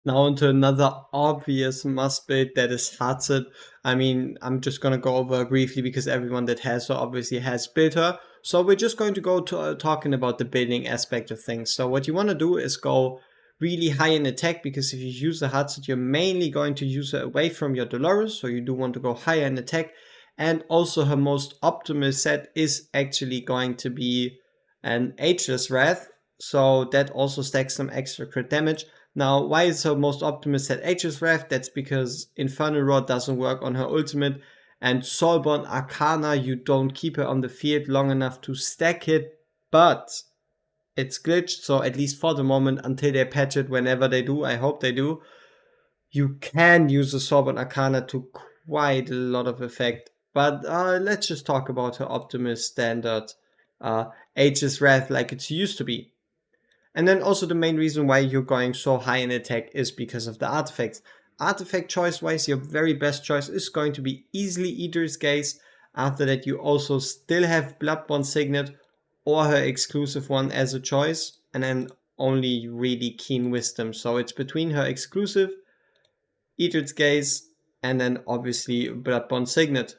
Now onto another obvious must build, that is wathcer. I mean, I'm just gonna go over briefly because everyone that has her obviously has built her. So we're just going to go to talking about the building aspect of things. So what you want to do is go really high in attack, because if you use the wathcer, you're mainly going to use her away from your Dolores, so you do want to go higher in attack. And also her most optimal set is actually going to be an Ageless Wrath, so that also stacks some extra crit damage. Now, why is her most optimal set Ageless Wrath? That's because Infernal Rod doesn't work on her ultimate, and Soulborn Arcana, you don't keep her on the field long enough to stack it, but it's glitched, so at least for the moment, until they patch it, whenever they do, I hope they do, you can use the Soulborn Arcana to quite a lot of effect. But let's just talk about her optimal standard Ageless Wrath like it's used to be. And then also the main reason why you're going so high in attack is because of the artifacts. Artifact choice wise, your very best choice is going to be easily Eater's Gaze. After that, you also still have Bloodborne Signet or her exclusive one as a choice, and then only really Keen Wisdom. So it's between her exclusive, Eater's Gaze, and then obviously Bloodborne Signet.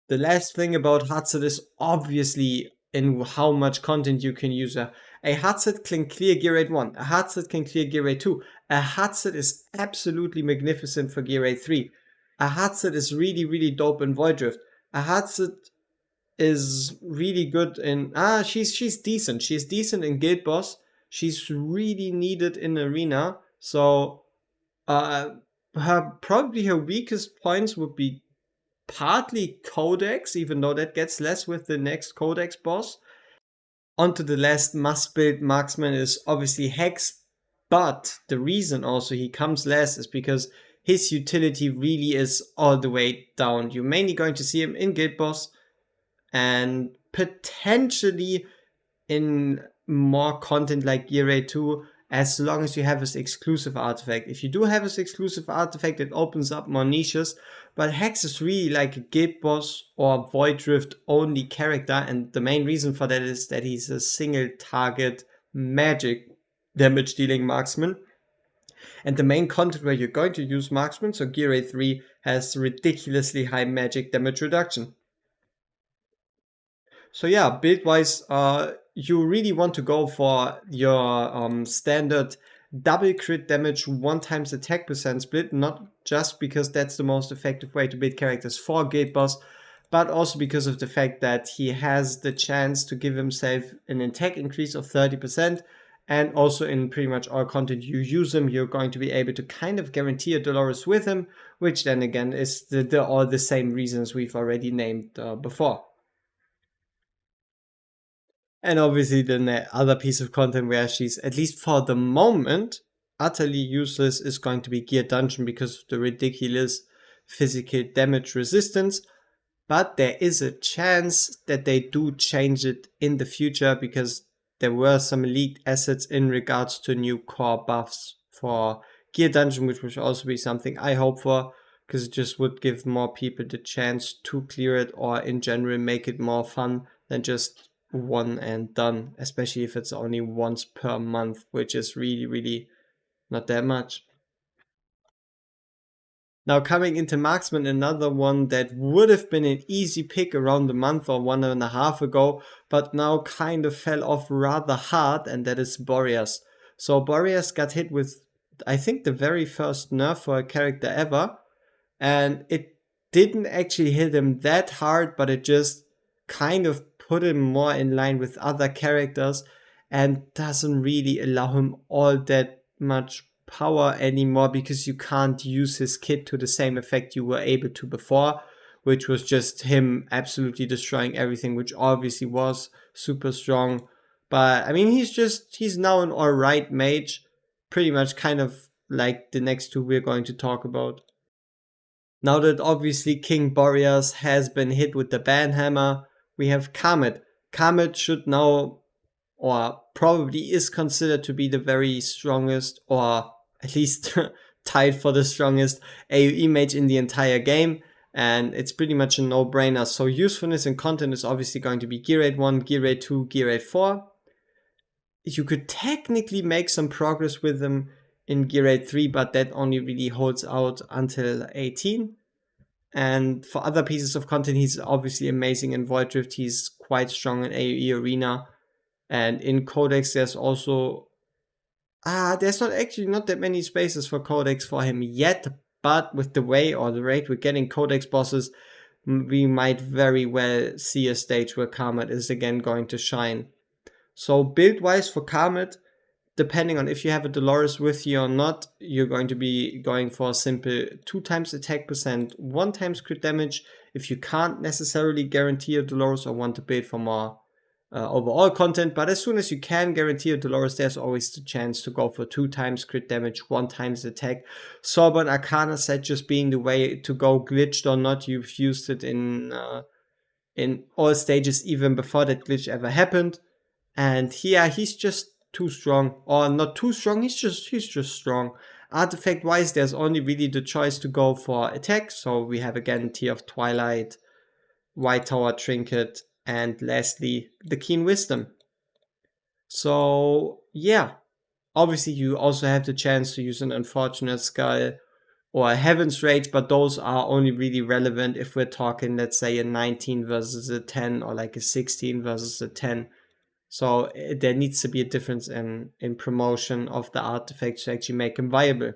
The last thing about wathcer is obviously in how much content you can use her. A wathcer can clear Gear Rate 1, a wathcer can clear Gear Rate 2, a wathcer is absolutely magnificent for Gear Rate 3, a wathcer is really, really dope in Void Drift, a wathcer is really good in, she's decent, she's decent in Guild Boss, she's really needed in Arena, so probably her weakest points would be partly Codex, even though that gets less with the next Codex boss. Onto the last must build marksman is obviously Hex, but the reason also he comes last is because his utility really is all the way down. You're mainly going to see him in Guild Boss and potentially in more content like Gear Rate 2, as long as you have his exclusive artifact. If you do have his exclusive artifact, it opens up more niches, but Hex is really like a Guild Boss or Void Drift only character, and the main reason for that is that he's a single target magic damage dealing marksman. And the main content where you're going to use marksman, so Gear Rate 3, has ridiculously high magic damage reduction. So yeah, build-wise, you really want to go for your standard double crit damage 1 times attack percent split, not just because that's the most effective way to build characters for Guild Boss, but also because of the fact that he has the chance to give himself an attack increase of 30%, And also in pretty much all content you use him, you're going to be able to kind of guarantee a Dolores with him, which then again is all the same reasons we've already named before. And obviously the other piece of content where she's, at least for the moment, utterly useless is going to be Gear Dungeon because of the ridiculous physical damage resistance. But there is a chance that they do change it in the future because there were some leaked assets in regards to new core buffs for Gear Dungeon, which would also be something I hope for, because it just would give more people the chance to clear it, or in general make it more fun than just one and done, especially if it's only once per month, which is really, really not that much. Now coming into Marksman, another one that would have been an easy pick around a month or 1.5 ago, but now kind of fell off rather hard, and that is Boreas. So Boreas got hit with, I think, the very first nerf for a character ever, and it didn't actually hit him that hard, but it just kind of put him more in line with other characters and doesn't really allow him all that much power anymore, because you can't use his kit to the same effect you were able to before, which was just him absolutely destroying everything, which obviously was super strong. But I mean, he's now an alright mage, pretty much kind of like the next two we're going to talk about. Now that obviously King Boreas has been hit with the banhammer, we have Kamet. Kamet should now, or probably is considered to be the very strongest, or at least tied for the strongest AoE mage in the entire game, and it's pretty much a no-brainer. So usefulness and content is obviously going to be Gear Rate 1, Gear Rate 2, Gear Rate 4. You could technically make some progress with them in Gear Rate 3, but that only really holds out until 18. And for other pieces of content, he's obviously amazing in Void Drift. He's quite strong in AoE Arena. And in Codex, there's also... there's not that many spaces for Codex for him yet, but with the way or the rate we're getting Codex bosses, we might very well see a stage where Karmat is again going to shine. So build-wise for Karmat, depending on if you have a Dolores with you or not, you're going to be going for a simple 2 times attack percent, 1 times crit damage. If you can't necessarily guarantee a Dolores or want to build for more overall content, but as soon as you can guarantee a Dolores, there's always the chance to go for 2 times crit damage, 1 times attack. Sorbonne Arcana set just being the way to go, glitched or not. You've used it in all stages even before that glitch ever happened. And here he's just too strong, or not too strong, he's just strong. Artifact wise, there's only really the choice to go for attack. So we have again Tear of Twilight, White Tower Trinket, and lastly the Keen Wisdom. So yeah, obviously you also have the chance to use an Unfortunate Skull or a Heaven's Rage, but those are only really relevant if we're talking, let's say, a 19 versus a 10, or like a 16 versus a 10. So there needs to be a difference in promotion of the artifacts to actually make them viable.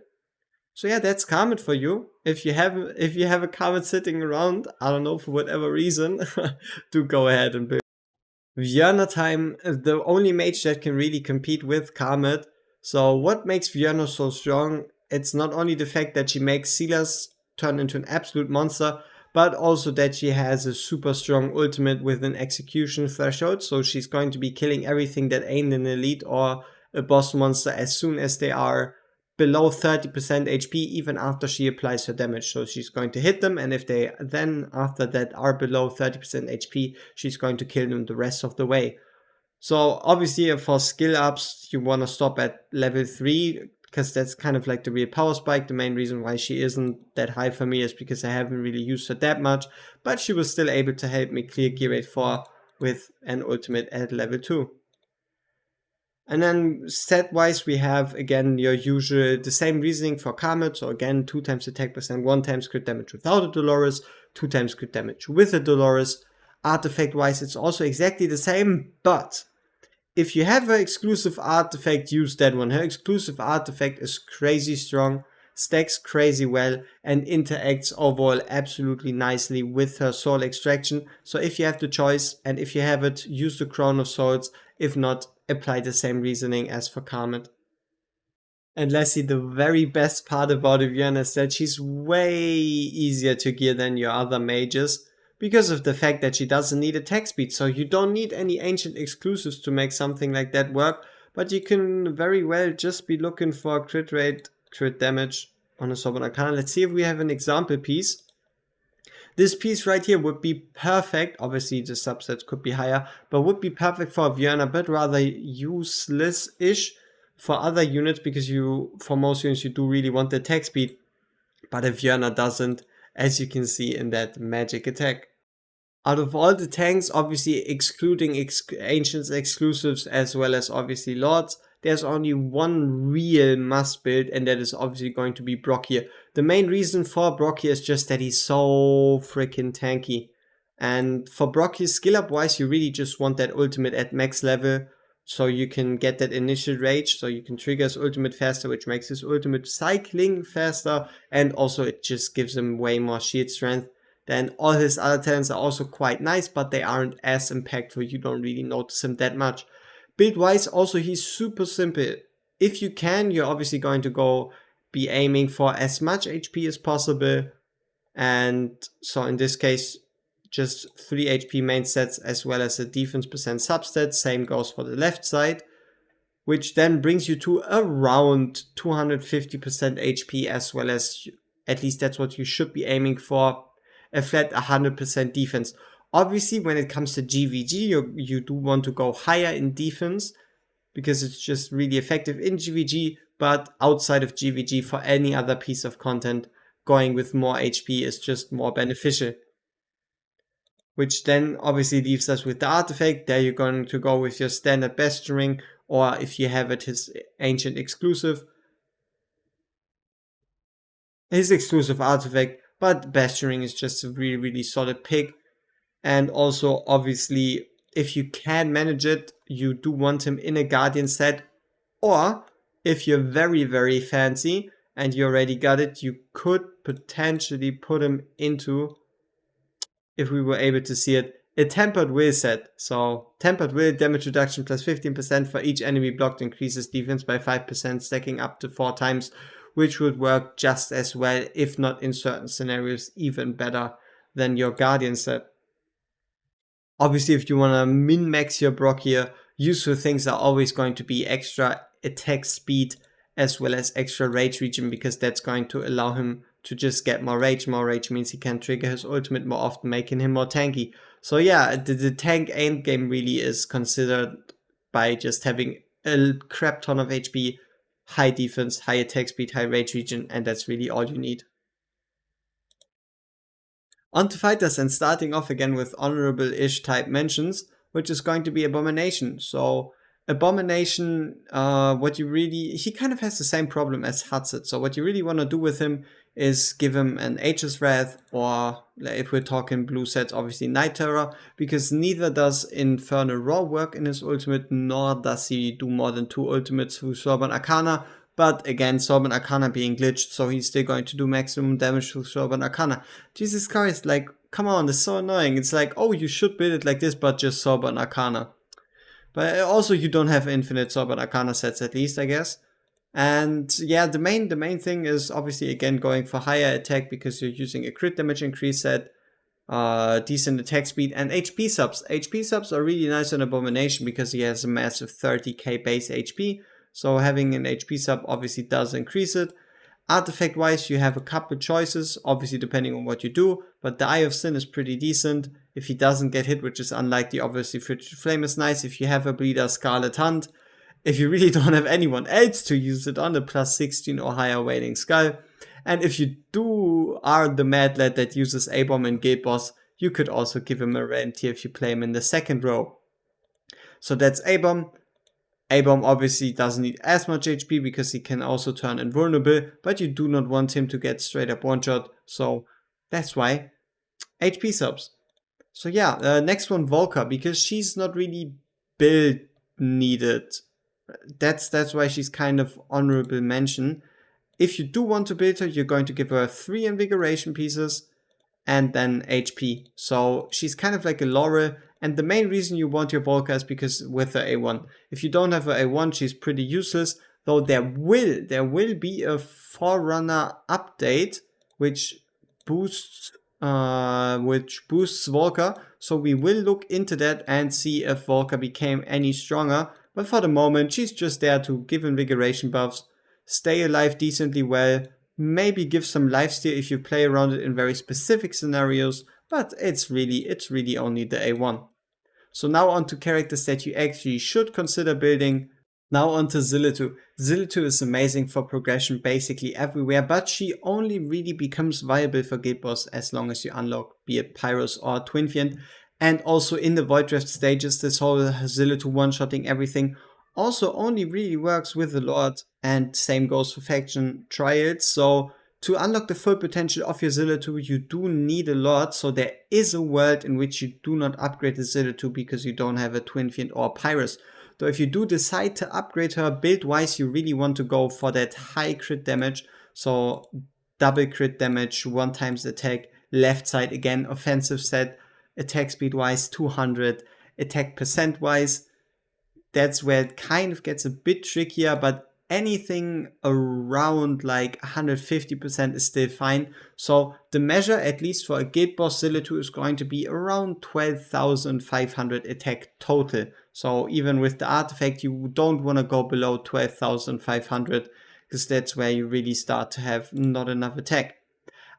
So yeah, that's Karmat for you. If you have a Karmat sitting around, I don't know, for whatever reason, do go ahead and build. Vjörna time, the only mage that can really compete with Karmat. So what makes Vjörna so strong? It's not only the fact that she makes Silas turn into an absolute monster, but also that she has a super strong ultimate with an execution threshold. So she's going to be killing everything that ain't an elite or a boss monster as soon as they are below 30% HP, even after she applies her damage. So she's going to hit them, and if they then after that are below 30% HP, she's going to kill them the rest of the way. So obviously for skill ups, you want to stop at level 3, because that's kind of like the real power spike. The main reason why she isn't that high for me is because I haven't really used her that much, but she was still able to help me clear Gear Rate 4 with an ultimate at level 2. And then set wise, we have again your usual, the same reasoning for Karmat. So again, 2 times attack percent, 1 times crit damage without a Dolores, 2 times crit damage with a Dolores. Artifact wise, it's also exactly the same, but if you have her exclusive artifact, use that one. Her exclusive artifact is crazy strong, stacks crazy well, and interacts overall absolutely nicely with her soul extraction. So if you have the choice, and if you have it, use the Crown of Souls. If not, apply the same reasoning as for Carmen. And Lassie, the very best part about Evian is that she's way easier to gear than your other mages because of the fact that she doesn't need attack speed. So you don't need any ancient exclusives to make something like that work, but you can very well just be looking for crit rate, crit damage on a Sorbonne Arcana. Let's see if we have an example piece. This piece right here would be perfect. Obviously, the subsets could be higher, but would be perfect for Vienna, but rather useless-ish for other units because for most units, you do really want the attack speed, but Vienna doesn't, as you can see in that magic attack. Out of all the tanks, obviously excluding Ancients exclusives as well as obviously Lords, there's only one real must build, and that is obviously going to be Brock here. The main reason for Brock here is just that he's so freaking tanky. And for Brock here, skill up wise, you really just want that ultimate at max level, so you can get that initial rage, so you can trigger his ultimate faster, which makes his ultimate cycling faster, and also it just gives him way more shield strength. Then all his other talents are also quite nice, but they aren't as impactful. You don't really notice him that much. Build wise, also he's super simple. If you can, you're obviously going to be aiming for as much HP as possible. And so in this case, just 3 HP main sets as well as a defense percent substat. Same goes for the left side, which then brings you to around 250% HP, as well as, at least that's what you should be aiming for, a flat 100% defense. Obviously, when it comes to GVG, you do want to go higher in defense because it's just really effective in GVG, but outside of GVG, for any other piece of content, going with more HP is just more beneficial. Which then obviously leaves us with the artifact. There you're going to go with your standard Bestering, or if you have it, his ancient exclusive. His exclusive artifact, but Bestering is just a really, really solid pick. And also, obviously, if you can manage it, you do want him in a Guardian set. Or, if you're very, very fancy and you already got it, you could potentially put him into, if we were able to see it, a Tempered Will set. So, Tempered Will, damage reduction plus 15% for each enemy blocked, increases defense by 5%, stacking up to 4 times, which would work just as well, if not in certain scenarios, even better than your Guardian set. Obviously, if you want to min-max your Brock here, useful things are always going to be extra attack speed as well as extra rage regen, because that's going to allow him to just get more rage. More rage means he can trigger his ultimate more often, making him more tanky. So yeah, the tank endgame really is considered by just having a crap ton of HP, high defense, high attack speed, high rage regen, and that's really all you need. On to fighters, and starting off again with honorable-ish type mentions, which is going to be Abomination. So Abomination, he kind of has the same problem as wathcer. So what you really want to do with him is give him an Aegis Wrath, or if we're talking blue sets, obviously Night Terror, because neither does Infernal Roar work in his ultimate, nor does he do more than 2 ultimates through Sorbonne Arcana. But again, Sorbonne Arcana being glitched, so he's still going to do maximum damage through Sorbonne Arcana. Jesus Christ, like, come on, it's so annoying. It's like, oh, you should build it like this, but just Sorbonne Arcana. But also, you don't have infinite Sorbonne Arcana sets, at least, I guess. And yeah, the main thing is obviously, again, going for higher attack because you're using a crit damage increase set, decent attack speed, and HP subs. HP subs are really nice on Abomination because he has a massive 30k base HP. So having an HP sub obviously does increase it. Artifact wise, you have a couple choices, obviously depending on what you do, but the Eye of Sin is pretty decent. If he doesn't get hit, which is unlikely, obviously Frigid Flame is nice. If you have a Bleeder, Scarlet Hunt. If you really don't have anyone else to use it on, the plus 16 or higher Wailing Skull. And if you are the Mad Lad that uses A-Bomb and Guild Boss, you could also give him a Rare tier if you play him in the second row. So that's A-Bomb. A-Bomb obviously doesn't need as much HP because he can also turn invulnerable, but you do not want him to get straight up one-shot, so that's why HP subs. So yeah, next one, Volker, because she's not really build needed. That's why she's kind of honorable mention. If you do want to build her, you're going to give her 3 invigoration pieces, and then HP. So she's kind of like a Laurel, and the main reason you want your Volca is because with her A1. If you don't have her A1, she's pretty useless, though there will be a Forerunner update which boosts Volca. So we will look into that and see if Volca became any stronger. But for the moment, she's just there to give invigoration buffs, stay alive decently well, maybe give some lifesteal if you play around it in very specific scenarios, but it's really only the A1. So now on to characters that you actually should consider building. Now on to Zillitu. Zillitu is amazing for progression basically everywhere, but she only really becomes viable for Guild Boss as long as you unlock, be it Pyros or Twin Fiend. And also in the Void Draft stages, this whole Zillitu one-shotting everything also only really works with the Lord, and same goes for faction trials. So to unlock the full potential of your Zillitu, you do need a Lord. So there is a world in which you do not upgrade the Zillitu because you don't have a Twin Fiend or Pyrus. Though if you do decide to upgrade her build-wise, you really want to go for that high crit damage. So double crit damage, 1 times attack, left side again, offensive set, attack speed-wise 200, attack percent-wise. That's where it kind of gets a bit trickier, but anything around like 150% is still fine. So the measure, at least for a Guild Boss Zillitu, is going to be around 12,500 attack total. So even with the artifact, you don't want to go below 12,500 because that's where you really start to have not enough attack.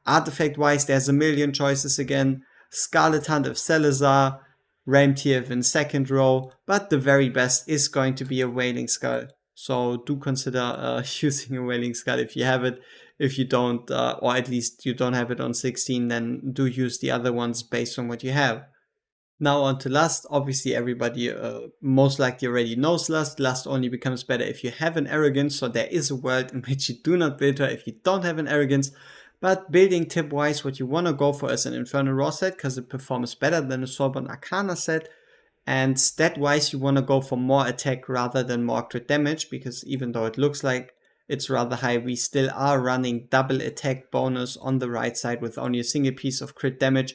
Artifact wise, there's a million choices again. Scarlet Hunt of Salazar, Realm Tear in second row, but the very best is going to be a Wailing Skull. So do consider using a Wailing Skull if you have it. If you don't, or at least you don't have it on 16, then do use the other ones based on what you have. Now on to Lust. Obviously everybody most likely already knows Lust. Lust only becomes better if you have an Arrogance, so there is a world in which you do not build her if you don't have an Arrogance. But building tip wise, what you want to go for is an Infernal Raw set because it performs better than a Soulbound Arcana set. And stat wise, you want to go for more attack rather than more crit damage, because even though it looks like it's rather high, we still are running double attack bonus on the right side with only a single piece of crit damage,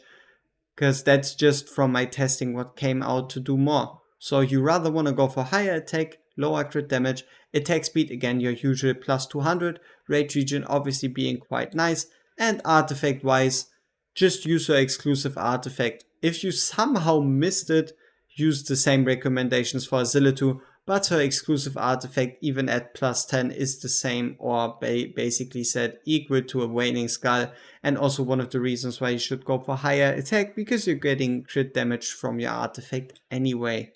because that's just from my testing what came out to do more. So you rather want to go for higher attack, lower crit damage, attack speed, again your usual plus 200, rage regen obviously being quite nice, and artifact wise, just use your exclusive artifact. If you somehow missed it, use the same recommendations for Zillitu, but her exclusive artifact even at plus 10 is the same, or basically said equal to a Waning Skull, and also one of the reasons why you should go for higher attack, because you're getting crit damage from your artifact anyway.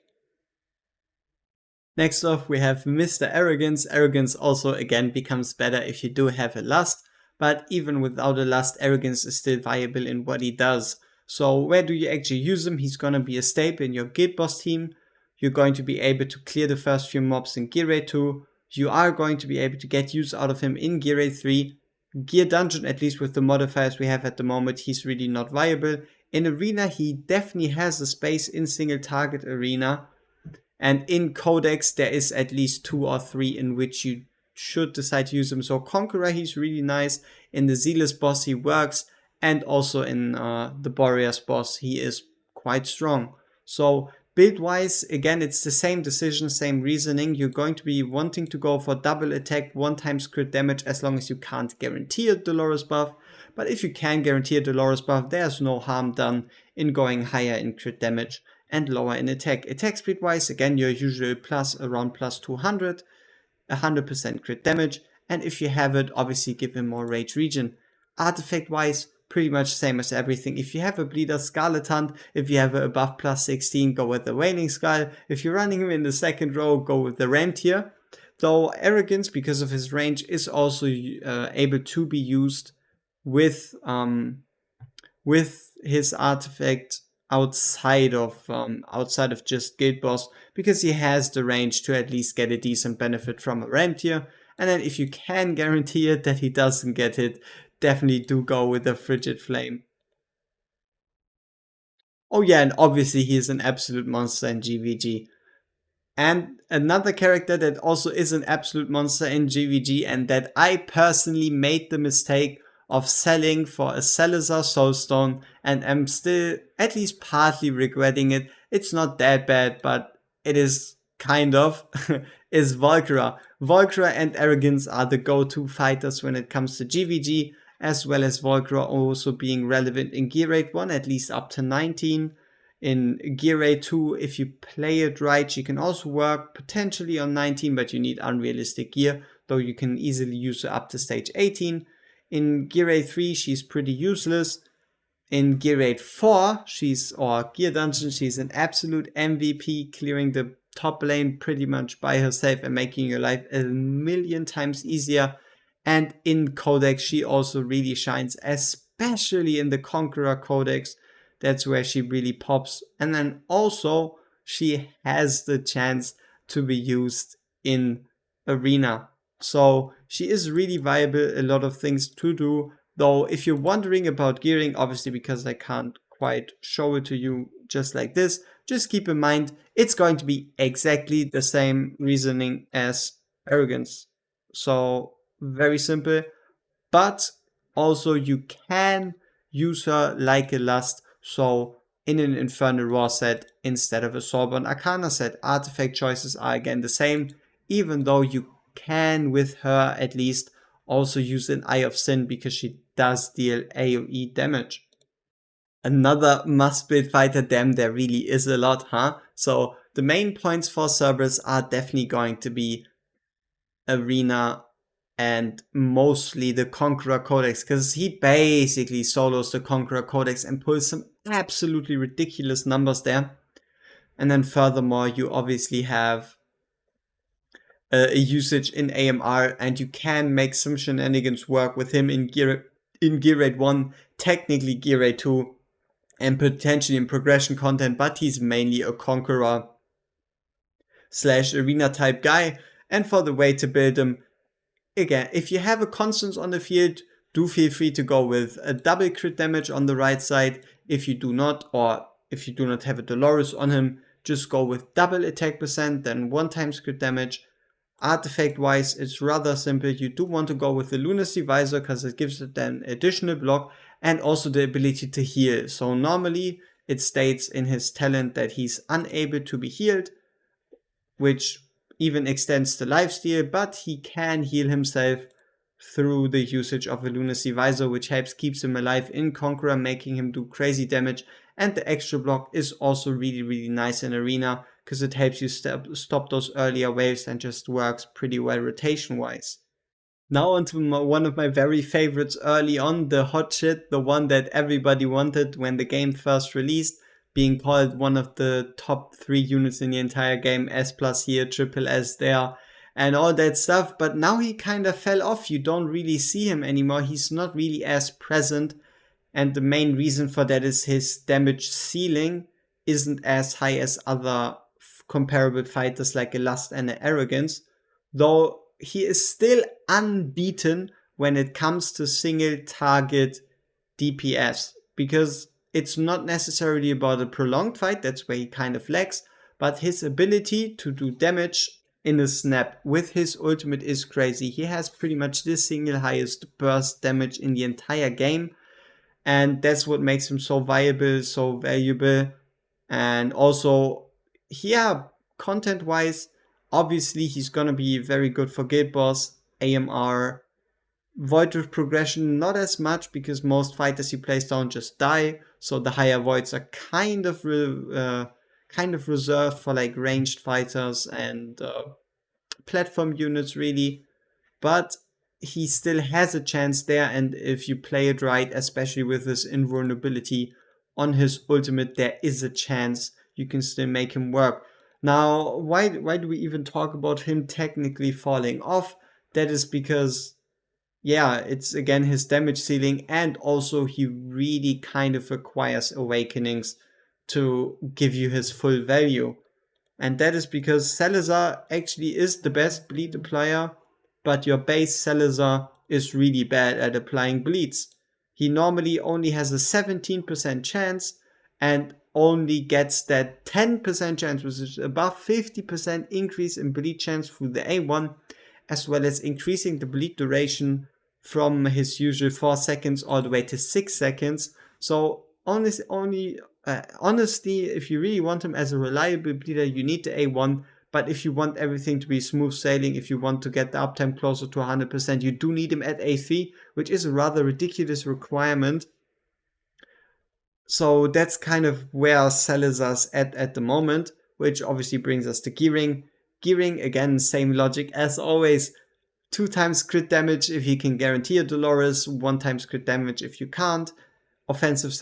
Next off we have Mr. Arrogance. Arrogance also again becomes better if you do have a Lust, but even without a Lust, Arrogance is still viable in what he does. So where do you actually use him? He's gonna be a staple in your Guild Boss team. You're going to be able to clear the first few mobs in Gear Raid 2. You are going to be able to get use out of him in Gear Raid 3. Gear Dungeon, at least with the modifiers we have at the moment, he's really not viable. In Arena, he definitely has a space in single target Arena. And in Codex, there is at least 2 or 3 in which you should decide to use him. So Conqueror, he's really nice. In the Zealous boss, he works. And also in the Boreas boss, he is quite strong. So build-wise, again, it's the same decision, same reasoning. You're going to be wanting to go for double attack, 1 times crit damage, as long as you can't guarantee a Dolores buff. But if you can guarantee a Dolores buff, there's no harm done in going higher in crit damage and lower in attack. Attack speed-wise, again, your usual plus, around plus 200, 100% crit damage. And if you have it, obviously give him more rage regen. Artifact-wise, pretty much same as everything. If you have a Bleeder, Scarlet Hunt. If you have a above plus 16, go with the Waning Skull. If you're running him in the second row, go with the Ram Tier. Though Arrogance, because of his range, is also able to be used with his artifact outside of just Guild Boss, because he has the range to at least get a decent benefit from a Ram Tier. And then if you can guarantee it that he doesn't get hit, definitely do go with the Frigid Flame. Oh yeah, and obviously he is an absolute monster in GVG. And another character that also is an absolute monster in GVG, and that I personally made the mistake of selling for a Salazar Soulstone, and I'm still at least partly regretting it. It's not that bad, but it is kind of, is Volcra. Volcra and Arrogance are the go-to fighters when it comes to GVG, as well as Volcra also being relevant in Gear Rate 1, at least up to 19. In Gear Rate 2, if you play it right, she can also work potentially on 19, but you need unrealistic gear, though you can easily use her up to stage 18. In Gear Rate 3, she's pretty useless. In Gear Rate 4, or Gear Dungeon, she's an absolute MVP, clearing the top lane pretty much by herself and making your life a million times easier. And in Codex, she also really shines, especially in the Conqueror Codex. That's where she really pops. And then also, she has the chance to be used in Arena. So she is really viable, a lot of things to do. Though if you're wondering about gearing, obviously because I can't quite show it to you just like this, just keep in mind it's going to be exactly the same reasoning as Arrogance. So very simple, but also you can use her like a Lust. So in an Infernal Roar set instead of a Soulbound Arcana set, artifact choices are again the same, even though you can with her at least also use an Eye of Sin because she does deal AoE damage. Another must-build fighter, damn, there really is a lot, huh? So the main points for Cerberus are definitely going to be Arena and mostly the Conqueror Codex, because he basically solos the Conqueror Codex and pulls some absolutely ridiculous numbers there. And then furthermore, you obviously have a usage in AMR, and you can make some shenanigans work with him in Gear Rate 1, technically Gear Rate 2, and potentially in progression content, but he's mainly a Conqueror / Arena type guy. And for the way to build him, again, if you have a Constance on the field, do feel free to go with a double crit damage on the right side. If you do not, or if you do not have a Dolores on him, just go with double attack percent, then 1 times crit damage. Artifact wise, it's rather simple. You do want to go with the Lunacy Visor because it gives it then additional block and also the ability to heal. So normally it states in his talent that he's unable to be healed, which even extends the lifesteal, but he can heal himself through the usage of a Lunacy Visor, which helps keeps him alive in Conqueror, making him do crazy damage. And the extra block is also really nice in Arena, because it helps you stop those earlier waves and just works pretty well rotation wise. Now onto one of my very favorites early on, the hot shit, the one that everybody wanted when the game first released, being called one of the top 3 units in the entire game, S+ here, triple S there, and all that stuff. But now he kind of fell off. You don't really see him anymore. He's not really as present. And the main reason for that is his damage ceiling isn't as high as other comparable fighters like a Lust and an Arrogance, though he is still unbeaten when it comes to single target DPS, because it's not necessarily about a prolonged fight, that's where he kind of lacks, but his ability to do damage in a snap with his ultimate is crazy. He has pretty much the single highest burst damage in the entire game, and that's what makes him so viable, so valuable. And also, yeah, content wise, obviously he's gonna be very good for Guild Boss, AMR, Void with progression not as much, because most fighters he plays down just die, so the higher voids are kind of reserved for like ranged fighters and platform units really. But he still has a chance there, and if you play it right, especially with his invulnerability on his ultimate, there is a chance you can still make him work. Now, why do we even talk about him technically falling off? That is because, yeah, it's again his damage ceiling, and also he really kind of requires awakenings to give you his full value. And that is because Salazar actually is the best bleed applier, but your base Salazar is really bad at applying bleeds. He normally only has a 17% chance and only gets that 10% chance, which is above 50% increase in bleed chance through the A1, as well as increasing the bleed duration from his usual 4 seconds all the way to 6 seconds. So honestly, if you really want him as a reliable bleeder, you need the A1. But if you want everything to be smooth sailing, if you want to get the uptime closer to 100%, you do need him at A3, which is a rather ridiculous requirement. So that's kind of where Salazar's at the moment, which obviously brings us to gearing. Gearing, again, same logic as always. 2 times crit damage if you can guarantee a Dolores, 1 times crit damage if you can't. Offensive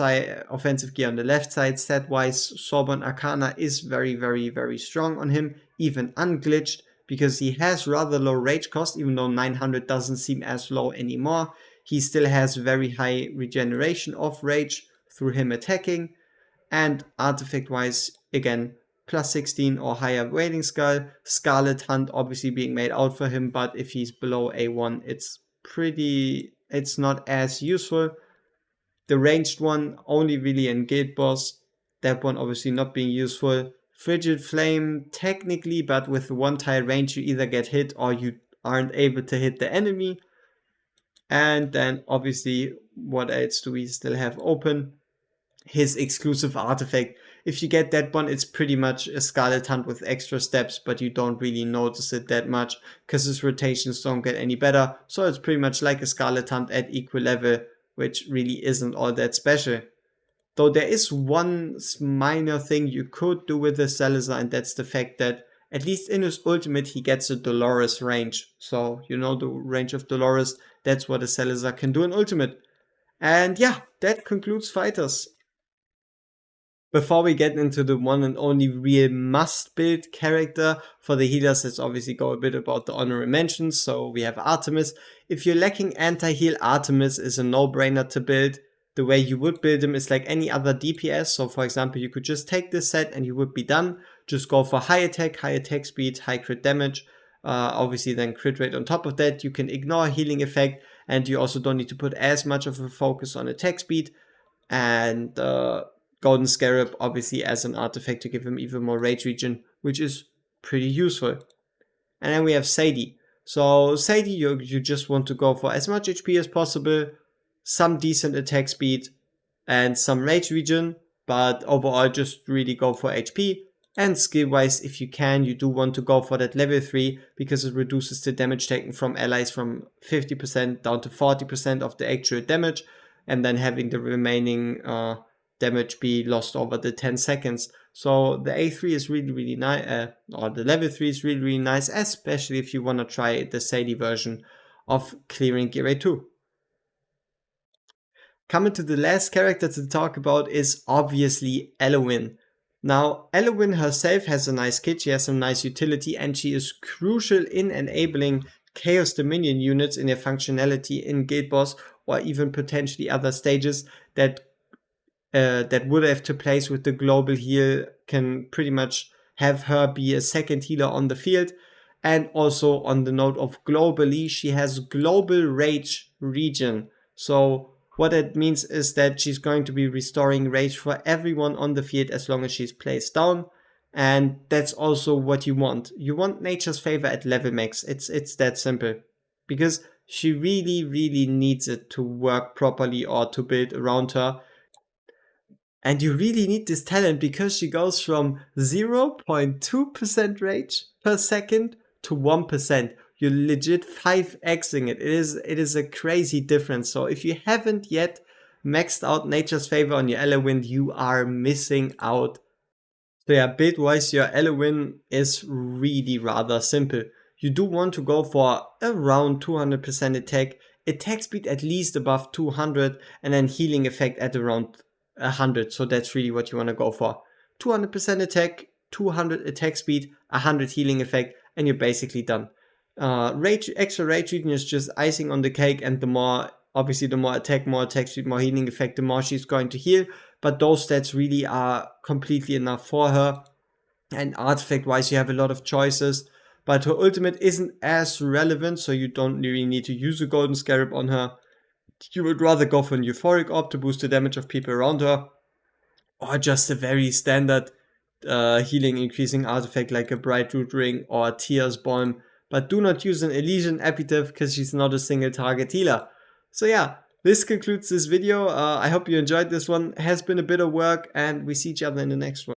gear on the left side. Stat-wise, Sorbonne Arcana is very, very, very strong on him, even unglitched, because he has rather low rage cost, even though 900 doesn't seem as low anymore. He still has very high regeneration of rage through him attacking, and artifact-wise, again, plus 16 or higher Wailing Skull. Scarlet Hunt obviously being made out for him, but if he's below A1, it's not as useful. The ranged one only really in Guild Boss, that one obviously not being useful. Frigid Flame technically, but with 1 tile range you either get hit or you aren't able to hit the enemy. And then obviously, what else do we still have open? His exclusive artifact. If you get that one, it's pretty much a Scarlet Hunt with extra steps, but you don't really notice it that much because his rotations don't get any better. So it's pretty much like a Scarlet Hunt at equal level, which really isn't all that special. Though there is one minor thing you could do with the Salazar, and that's the fact that at least in his ultimate he gets a Dolores range. So you know the range of Dolores, that's what a Salazar can do in ultimate. And yeah, that concludes fighters. Before we get into the one and only real must-build character for the healers, let's obviously go a bit about the honorary mentions. So we have Artemis. If you're lacking anti-heal, Artemis is a no-brainer to build. The way you would build him is like any other DPS. So for example, you could just take this set and you would be done. Just go for high attack speed, high crit damage. Obviously then crit rate on top of that. You can ignore healing effect, and you also don't need to put as much of a focus on attack speed. And Golden Scarab obviously as an artifact to give him even more rage regen, which is pretty useful. And then we have Sadie. So Sadie, you just want to go for as much HP as possible, some decent attack speed, and some rage regen, but overall just really go for HP. And skill wise, if you can, you do want to go for that level 3 because it reduces the damage taken from allies from 50% down to 40% of the actual damage, and then having the remaining damage be lost over the 10 seconds. So the A3 is really, really nice, or the level 3 is really, really nice, especially if you want to try the Sadie version of clearing Gear A2. Coming to the last character to talk about is obviously Elowin. Now, Elowin herself has a nice kit, she has some nice utility, and she is crucial in enabling Chaos Dominion units in their functionality in Guild Boss, or even potentially other stages that would have to place with the global heal, can pretty much have her be a second healer on the field. And also on the note of globally, she has global rage regen. So what that means is that she's going to be restoring rage for everyone on the field as long as she's placed down. And that's also what you want. You want Nature's Favor at level max. It's that simple. Because she really, really needs it to work properly or to build around her. And you really need this talent because she goes from 0.2% rage per second to 1%. You're legit 5xing it. It is a crazy difference. So if you haven't yet maxed out Nature's Favor on your Elowin, you are missing out. So yeah, build-wise, your Elowin is really rather simple. You do want to go for around 200% attack speed at least above 200, and then healing effect at around 100. So that's really what you want to go for. 200% attack, 200 attack speed, 100 healing effect, and you're basically done. Extra rage regen is just icing on the cake, and the more attack speed, more healing effect, the more she's going to heal. But those stats really are completely enough for her. And artifact wise, you have a lot of choices, but her ultimate isn't as relevant, so you don't really need to use a Golden Scarab on her. You would rather go for an Euphoric Orb to boost the damage of people around her, or just a very standard healing increasing artifact like a Bright Root Ring or a Tears Balm but do not use an Elysian epitaph because she's not a single target healer. So yeah, this concludes this video. I hope you enjoyed this one. It has been a bit of work, and we see each other in the next one.